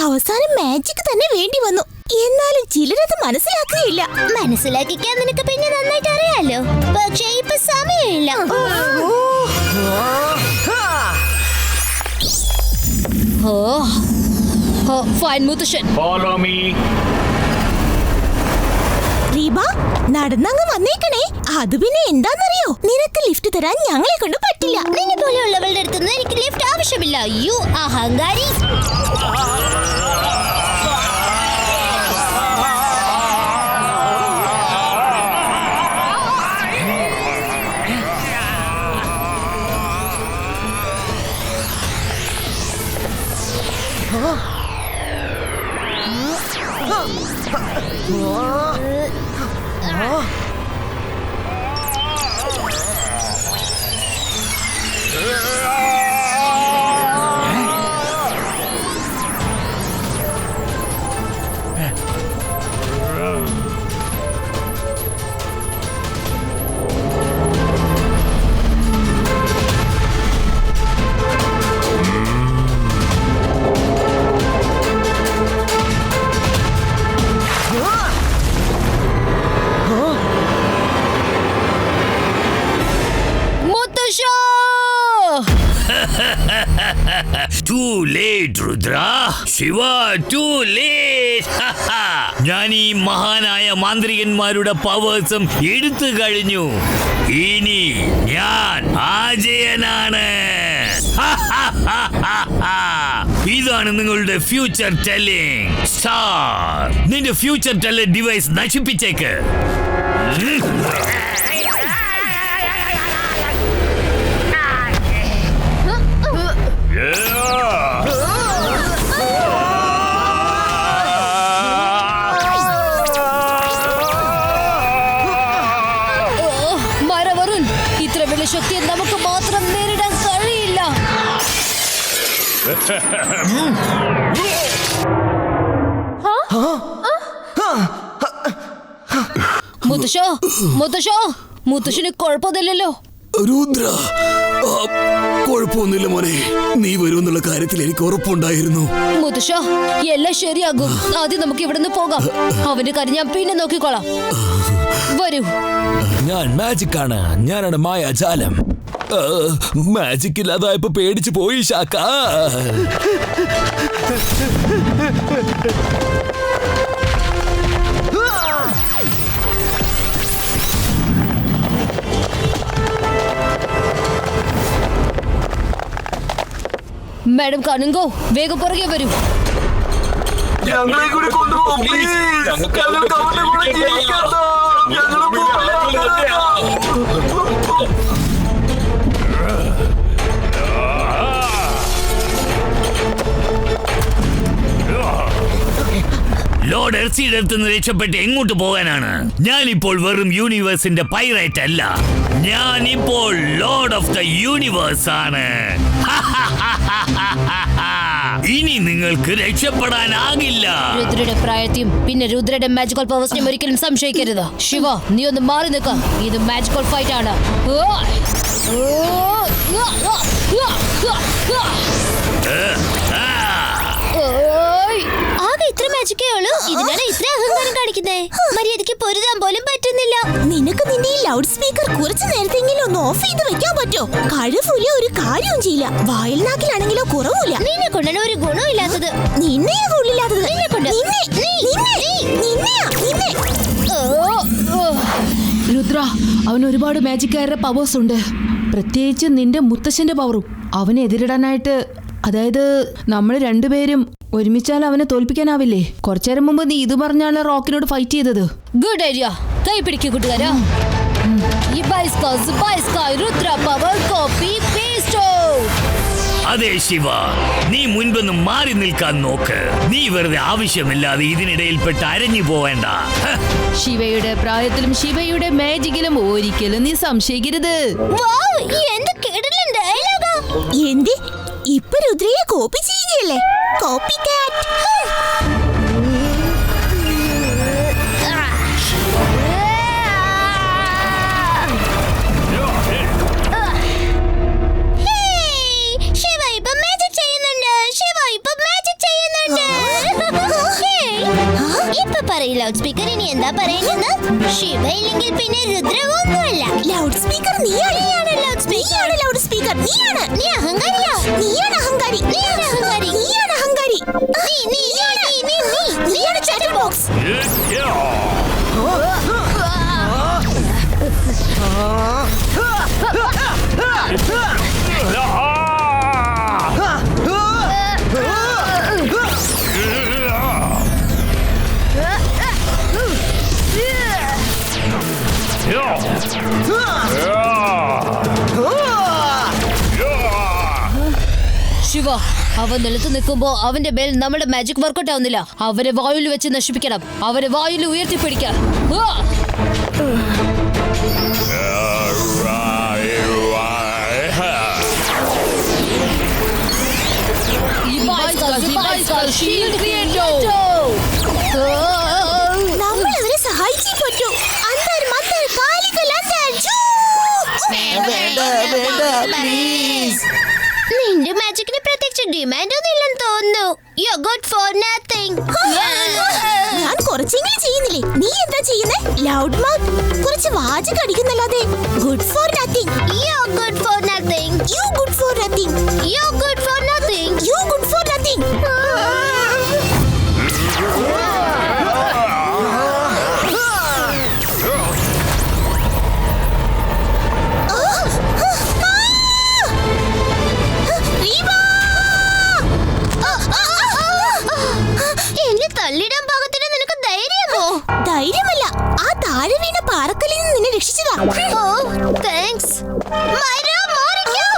അവസാനം മാജിക് തന്നെ വേണ്ടി വന്നു. എന്നാലും ചിലരത് മനസ്സിലാക്കുകയില്ല. മനസ്സിലാക്കിക്കാൻ നിനക്ക് പിന്നെ നന്നായിട്ട് അറിയാലോ. പക്ഷേ ഇപ്പൊ സമയമില്ല. ഫൈൻ മുത്തശ്ശൻ. Follow me. റീബ, നടന്നങ്ങ് വന്നേക്കണേ. അത് പിന്നെ എന്താന്നറിയോ, നിനക്ക് ലിഫ്റ്റ് തരാൻ ഞങ്ങളെ കൊണ്ട് പറ്റില്ല. നിന്നെ പോലെയുള്ളവളുടെ അടുത്തുനിന്ന് എനിക്ക് ലിഫ്റ്റ് ആവശ്യമില്ല. യു അഹങ്കാരി. Too late, Rudra. Shiva, too late. ഞാൻ ഈ മഹാനായ മാന്ത്രികന്മാരുടെ പവേഴ്സും എടുത്തു കഴിഞ്ഞു. ഇനി ഞാൻ അജയനാണ്. ഇതാണ് നിങ്ങളുടെ ഫ്യൂച്ചർ ടെല്ലിംഗ് സ്റ്റാർ. നിന്റെ ഫ്യൂച്ചർ ടെല്ലർ ഡിവൈസ് നശിപ്പിച്ചേക്ക്. ഇത്ര വലിയ ശക്തിയെ നമുക്ക് മാത്രം നേരിടാൻ കഴിയില്ല. മുത്തശ്ശന് കുഴപ്പമൊന്നുമില്ലല്ലോ? രുദ്ര, കുഴപ്പമൊന്നുമില്ല മോനെ. നീ വരുമെന്നുള്ള കാര്യത്തിൽ എനിക്ക് ഉറപ്പുണ്ടായിരുന്നു. മുത്തശ്ശ, എല്ലാം ശരിയാകും. ആദ്യം നമുക്ക് ഇവിടുന്ന് പോകാം. അവന്റെ കാര്യം ഞാൻ പിന്നെ നോക്കിക്കോളാം. വരൂ. ഞാൻ മാജിക് ആണ്. ഞാനാണ് മായാജാലം. മാജിക് ഇല്ലാതായപ്പോ പേടിച്ചു പോയി ശാക്ക. മാഡം കനുങ്കോ, വേഗം പുറകെ വരൂ. ഞങ്ങളെ കൂടി കൊണ്ടുപോകും പ്ലീസ്. ഞങ്ങൾക്ക് അവരുടെ കൂടെ ജീവിക്കണ്ട. ഞങ്ങൾ ലോർഡ് എർസിയുടെ അടുത്ത് നിന്ന് രക്ഷപ്പെട്ട് എങ്ങോട്ട് പോകാനാണ്? ഞാനിപ്പോൾ വെറും യൂണിവേഴ്സിന്റെ പൈറേറ്റ് അല്ല. ഞാനിപ്പോൾ ലോർഡ് ഓഫ് ദ യൂണിവേഴ്സ് ആണ്. ഇനി നിങ്ങൾക്ക് രക്ഷപ്പെടാനാകില്ല. രുദ്രയുടെ പ്രായത്തെയും പിന്നെ രുദ്രയുടെ മാജിക്കൽ പവേഴ്സിനെയും ഒരിക്കലും സംശയിക്കരുത്. ശിവ, നീ ഒന്ന് മാറി നിൽക്ക. ഇത് മാജിക്കൽ ഫൈറ്റ് ആണ്. ആകെ ഇത്ര മാജിക്കേ ഉള്ളൂ. ഇതിനാണ് ഇത്ര അഹങ്കാരം കാണിക്കുന്നേ. മര്യാദയ്ക്ക് പൊരുതാൻ പോലും പറ്റുന്നില്ല. നിനക്ക് നിന്റെ ഈ ലൗഡ് സ്പീക്കർ കുറച്ചു നേരത്തെങ്കിലും ഒന്ന് ഓഫ് ചെയ്ത് വെക്കാൻ പറ്റോ? കഴിവൂല, ഒരു കാര്യവും ചെയ്യില്ല. വായിൽ നാക്കിലാണെങ്കിലോ കുറവില്ല. നിന്നെ കൊണ്ടാണ് ഒരു ഗുണവും ഇല്ലാത്തത്. നിന്നെയാ കൊള്ളില്ലാത്തത്. നിന്നെ കൊണ്ട് രുദ്ര, അവന് ഒരുപാട് മാജിക്കാരുടെ പവേഴ്സ് ഉണ്ട്. പ്രത്യേകിച്ച് നിന്റെ മുത്തശ്ശന്റെ പവറും. അവനെ എതിരിടാനായിട്ട്, അതായത് നമ്മൾ രണ്ടുപേരും ഒരുമിച്ചാൽ അവനെ തോൽപ്പിക്കാനാവില്ലേ? കുറച്ചേരം മുമ്പ് നീ ഇത് പറഞ്ഞാണ് റോക്കിനോട് ഫൈറ്റ് ചെയ്തത്. Good idea. കൈ പിടിക്കൂ കൂട്ടുകാരാ. രുദ്ര പവർ കോപ്പി പേസ്റ്റോ. അതെ ശിവ, നീ മുൻപൊന്ന് മാറി നിൽക്കാൻ നോക്ക്. നീ വെറുതെ ആവശ്യമില്ലാതെ ഇതിനിടയിൽപ്പെട്ട് അരഞ്ഞു പോവേണ്ട. ശിവയുടെ പ്രായത്തിലും ശിവയുടെ മാജിക്കിലും ഒരിക്കലും നീ സംശയിക്കരുത്. എന്ത്? ഇപ്പൊ രുദ്രയെ കോപ്പി ചെയ്യുകയല്ലേ? കോപ്പി കാറ്റ്. ശിവ ഇപ്പൊ മാജിക് ചെയ്യുന്നുണ്ട്. ഈ ലൗഡ് സ്പീക്കർ ഇനി എന്താ പറയുന്നത്? ശിവ ഇല്ലെങ്കിൽ പിന്നെ രുദ്രവൊന്നുമല്ല. ലൗഡ് സ്പീക്കർ നീയാണ്. ലൗഡ് സ്പീക്കർ ലൗഡ് സ്പീക്കർ നീയാണ്. നീ അഹങ്കാരിയാ. നീയാണ് അഹങ്കാരി. നീയാണ് അഹങ്കാരി. നീയാണ് അഹങ്കാരി. നീയാണ് ചാറ്റർ ബോക്സ്. ശിവ, അവൻ നിലത്ത് നിൽക്കുമ്പോ അവന്റെ മേൽ നമ്മുടെ മാജിക് വർക്കൗട്ട് ആവുന്നില്ല. അവരെ വായുവിൽ വെച്ച് നശിപ്പിക്കണം. അവരെ വായുവിൽ ഉയർത്തിപ്പിടിക്കാം. നമ്മൾ അവരെ സഹായിച്ചേ പറ്റൂ. അന്തർ മന്തർ കാലിക്കൽ അന്തർ ജൂ. നിന്റെ മാജിക്കിന് പ്രത്യേകിച്ച് ഡിമാൻഡ് ഒന്നും ഇല്ലെന്ന് തോന്നുന്നു. U are good for nothing. ഞാൻ കുറച്ചെങ്കിലും ചെയ്യുന്നില്ലേ? നീ എന്താ ചെയ്യുന്നേ? ലൗഡ് മൗത്ത് കുറച്ച് വാചകം അടിക്കുന്നല്ലാതെ good for nothing. You are good for nothing. You good for nothing. You are good for nothing. You good for nothing. എന്നെ തള്ളിടാൻ പാകത്തിന് നിനക്ക് ധൈര്യമോ? ധൈര്യമല്ല, ആ താഴെ വീണ പാറക്കല്ലിൽ നിന്ന് നിന്നെ രക്ഷിച്ചതാ. ഓ താങ്ക്സ്. മരം മാറിക്കോ.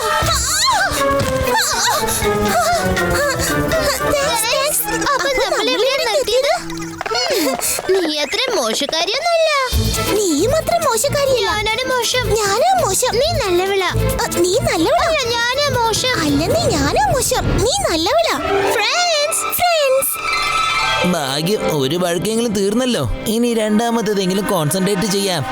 അപ്പൊ നമ്മൾ എവിടെയാണ് നിർത്തിയത്? നീ അത്ര മോശക്കാരിയൊന്നുമല്ല. നീയും അത്ര മോശക്കാരിയല്ല. ഞാനാണ് മോശം. ഞാനാ മോശം. നീ നല്ലവിള. നീ നല്ലവളാ. ഞാനാ മോശം. അല്ലെന്നേ ഞാനാ മോശം. നീ നല്ലവളാ. ഫ്രണ്ട്സ്. ഭാഗ്യം, ഒരു വഴക്കെങ്കിലും തീർന്നല്ലോ. ഇനി രണ്ടാമത്തേതെങ്കിലും കോൺസെൻട്രേറ്റ് ചെയ്യാം.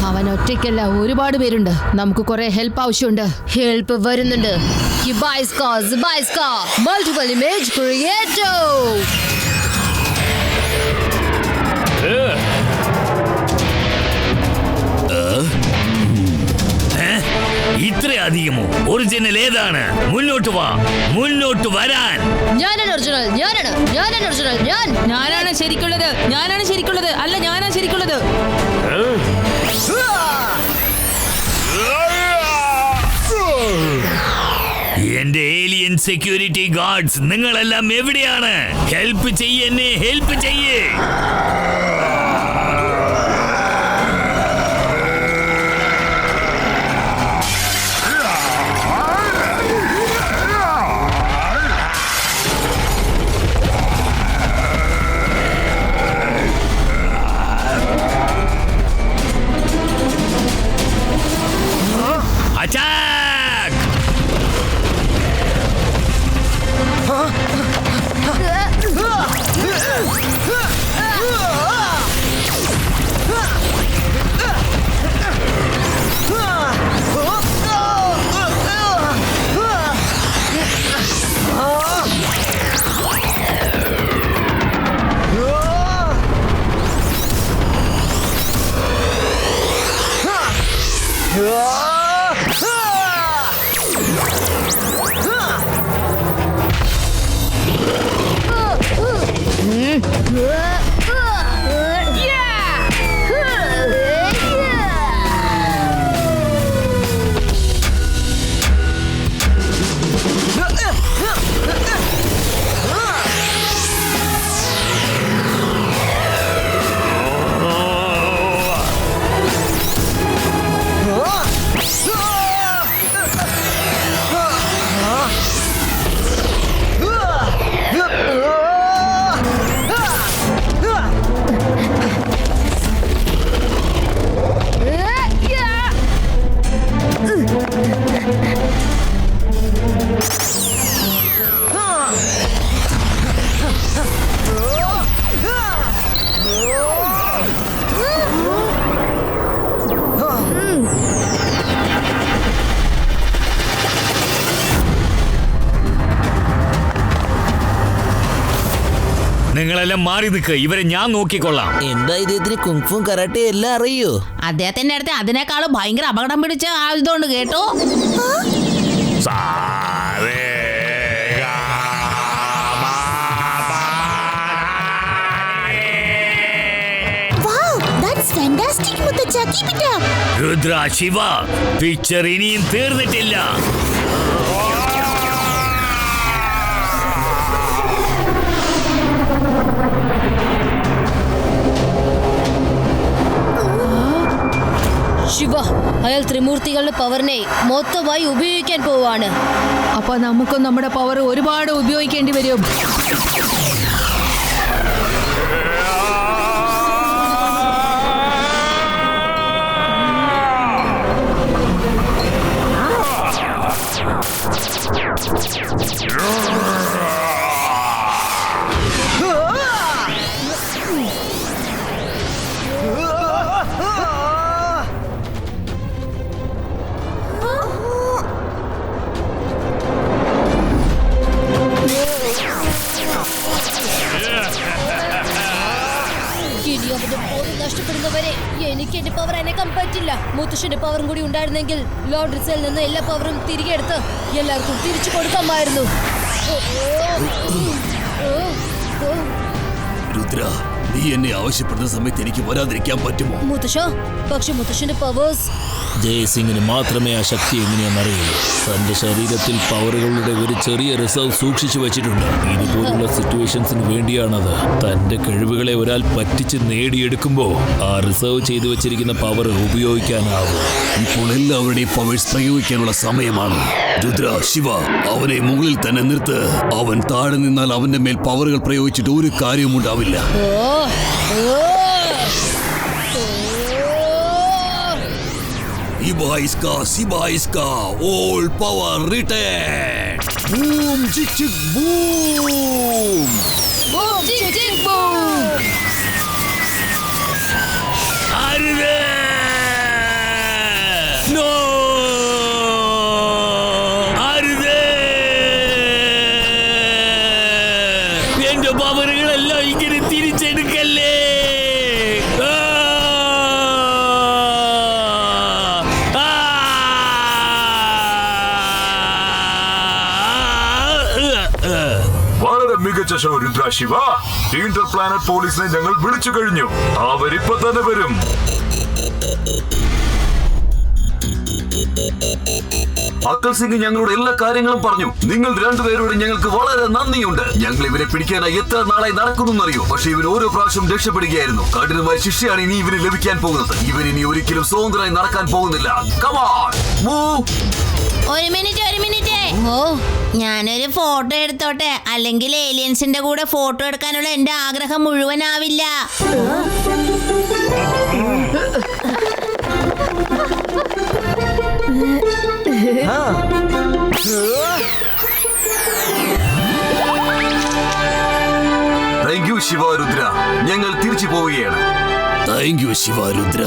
അവൻ ഒറ്റയ്ക്കല്ല, ഒരുപാട് പേരുണ്ട്. നമുക്ക് കുറെ ഹെൽപ്പ് ആവശ്യമുണ്ട്. ഹെൽപ്പ് വരുന്നുണ്ട്. Multiple image creator. ഇത്രയധികമോ? ഒറിജിനൽ ഏതാണ്? മുന്നോട്ട് വാ, മുന്നോട്ട് വരാൻ. ഞാനാണ് ഒറിജിനൽ. ഞാനാണ് ഒറിജിനൽ. ഞാനാണ് ശരിക്കുള്ളത്. അല്ല, ഞാനാ ശരിക്കുള്ളത്. എന്റെ ഏലിയൻ സെക്യൂരിറ്റി ഗാർഡ്സ്, നിങ്ങളെല്ലാം എവിടെയാണ്? ഹെൽപ്പ് ചെയ്യേ, ഹെൽപ്പ് ചെയ്യേ. Attack! നിങ്ങളെല്ലാം മാറി നിൽക്കുക, ഇവരെ ഞാൻ നോക്കിക്കൊള്ളാം. എന്താ ഇദ്ദേഹത്തിന് കുങ്ഫും കരാട്ടെ എല്ലാം അറിയോ? അദ്ദേഹത്തിന്റെ അടുത്ത് അതിനേക്കാളും ഭയങ്കര അപകടം പിടിച്ച ആയതുകൊണ്ട് കേട്ടോ. Fantastic, Mutacha. Keep it up. Rudra, Shiva, picture ഇനിയും തീർന്നിട്ടില്ല. ശിവ, അയാൾ ത്രിമൂർത്തികളുടെ പവറിനെ മൊത്തമായി ഉപയോഗിക്കാൻ പോവാണ്. അപ്പൊ നമുക്കും നമ്മുടെ പവർ ഒരുപാട് ഉപയോഗിക്കേണ്ടി വരും. നഷ്ടപ്പെടുന്നവരെ എനിക്ക് എന്റെ പവർ അനക്കാൻ പറ്റില്ല. മുത്തശ്ശന്റെ പവറും കൂടി ഉണ്ടായിരുന്നെങ്കിൽ ലോർഡ് റിസയിൽ നിന്ന് എല്ലാ പവറും തിരികെ എടുത്ത് എല്ലാവർക്കും തിരിച്ചു കൊടുക്കാമായിരുന്നു. രുദ്ര, നീ എന്നെ ആവശ്യപ്പെടുന്ന സമയത്ത് എനിക്ക് വരാതിരിക്കാൻ പറ്റുമോ? മുത്തശ്ശ, പക്ഷെ മുത്തശ്ശന്റെ പവേഴ്സ് ജയസിംഗിന് മാത്രമേ ആ ശക്തി എങ്ങനെയാണെന്നറിയുള്ളൂ. തന്റെ ശരീരത്തിൽ പവറുകളുടെ ഒരു ചെറിയ റിസർവ് സൂക്ഷിച്ചു വെച്ചിട്ടുണ്ട്. ഇതുപോലുള്ള സിറ്റുവേഷൻസിന് വേണ്ടിയാണത്. തന്റെ കഴിവുകളെ ഒരാൾ പറ്റിച്ച് നേടിയെടുക്കുമ്പോൾ ആ റിസർവ് ചെയ്തു വെച്ചിരിക്കുന്ന പവർ ഉപയോഗിക്കാനാവും. ഇപ്പോൾ എല്ലാവരുടെയും പവേഴ്സ് പ്രയോഗിക്കാനുള്ള സമയമാണ്. രുദ്ര, ശിവ, അവനെ മുകളിൽ തന്നെ നിർത്ത്. അവൻ താഴെ നിന്നാൽ അവന്റെ മേൽ പവറുകൾ പ്രയോഗിച്ചിട്ട് ഒരു കാര്യവും ഉണ്ടാവില്ല. Ibaiska, all power return. Boom, chick, chick, boom. Boom, chick, chick, boom. അരുത്! No! അരുത്! എന്റെ പവറുകളെല്ലാം ഇങ്ങനെ തിരിച്ചെടുക്കല്ലേ. വളരെ മികച്ച show Rudra, Shiva. Inter planet പോലീസിനെ ഞങ്ങൾ വിളിച്ചു കഴിഞ്ഞു. അവരിപ്പോ തന്നെ വരും. അക്കൽ സിംഗ് ഞങ്ങളോട് എല്ലാ കാര്യങ്ങളും പറഞ്ഞു. നിങ്ങൾ രണ്ടുപേരോട് ഞങ്ങൾക്ക് വളരെ നന്ദിയുണ്ട്. ഞങ്ങൾ ഇവരെ പിടിക്കാനായി എത്ര നാളായി നടക്കുന്നറിയോ? പക്ഷെ ഇവൻ ഓരോ പ്രാവശ്യം രക്ഷപ്പെടുകയായിരുന്നു. കഠിനമായ ശിക്ഷയാണ് ഇനി ഇവന് ലഭിക്കാൻ പോകുന്നത്. ഇവൻ ഇനി ഒരിക്കലും സ്വതന്ത്രമായി നടക്കാൻ പോകുന്നില്ല. Come on, move. ഒരു മിനിറ്റ്. ഓ, ഞാനൊരു ഫോട്ടോ എടുത്തോട്ടെ. അല്ലെങ്കിൽ ഏലിയൻസിന്റെ കൂടെ ഫോട്ടോ എടുക്കാനുള്ള എന്റെ ആഗ്രഹം മുഴുവനാവില്ല. Thank you Sivarudra. ഞങ്ങൾ തിരിച്ചു പോവുകയാണ്. Thank you Shivarudra.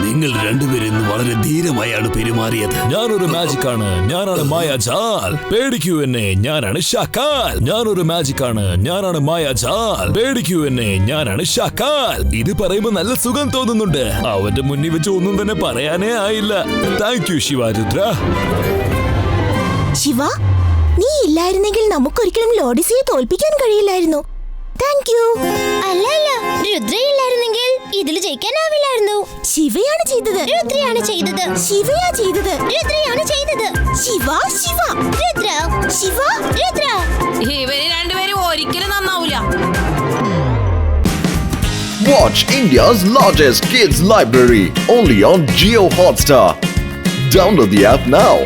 നിങ്ങൾ രണ്ടുപേരും ഇന്ന് വളരെ ധീരമായാണ് പെരുമാറിയത്. ഞാനൊരു മാജിക് ആണ്. ഞാനാണ് മായാജാൽ. പേടിക്കൂ എന്നെ. ഞാനാണ് ഷാക്കാൽ. ഞാനൊരു മാജിക് ആണ്. ഞാനാണ് മായാജാൽ. പേടിക്കൂ എന്നെ. ഞാനാണ് ഷാക്കാൽ. ഇത് പറയുമ്പോ നല്ല സുഖം തോന്നുന്നുണ്ട്. അവന്റെ മുന്നിൽ വെച്ച് ഒന്നും തന്നെ പറയാനേ ആയില്ല. Thank you Sivarudra. ശിവ, നീ ഇല്ലായിരുന്നെങ്കിൽ നമുക്കൊരിക്കലും ലോഡിസിയെ തോൽപ്പിക്കാൻ കഴിയില്ലായിരുന്നു. Thank you. അല്ല, രുദ്രയില്ലായിരുന്നെങ്കിൽ ഇതിൽ ജയിക്കാനാവില്ലായിരുന്നു. ശിവയാണ് ചെയ്തത്. രുദ്രയാണ് ചെയ്തത്. ശിവയാ ചെയ്തത്. രുദ്രയാണ് ചെയ്തത്. ശിവ, രുദ്ര, ശിവ, രുദ്ര. ഇവര് രണ്ടുപേരും ഒരിക്കലും നന്നാവൂല. Watch India's largest kids library only on Jio Hotstar. Download the app now.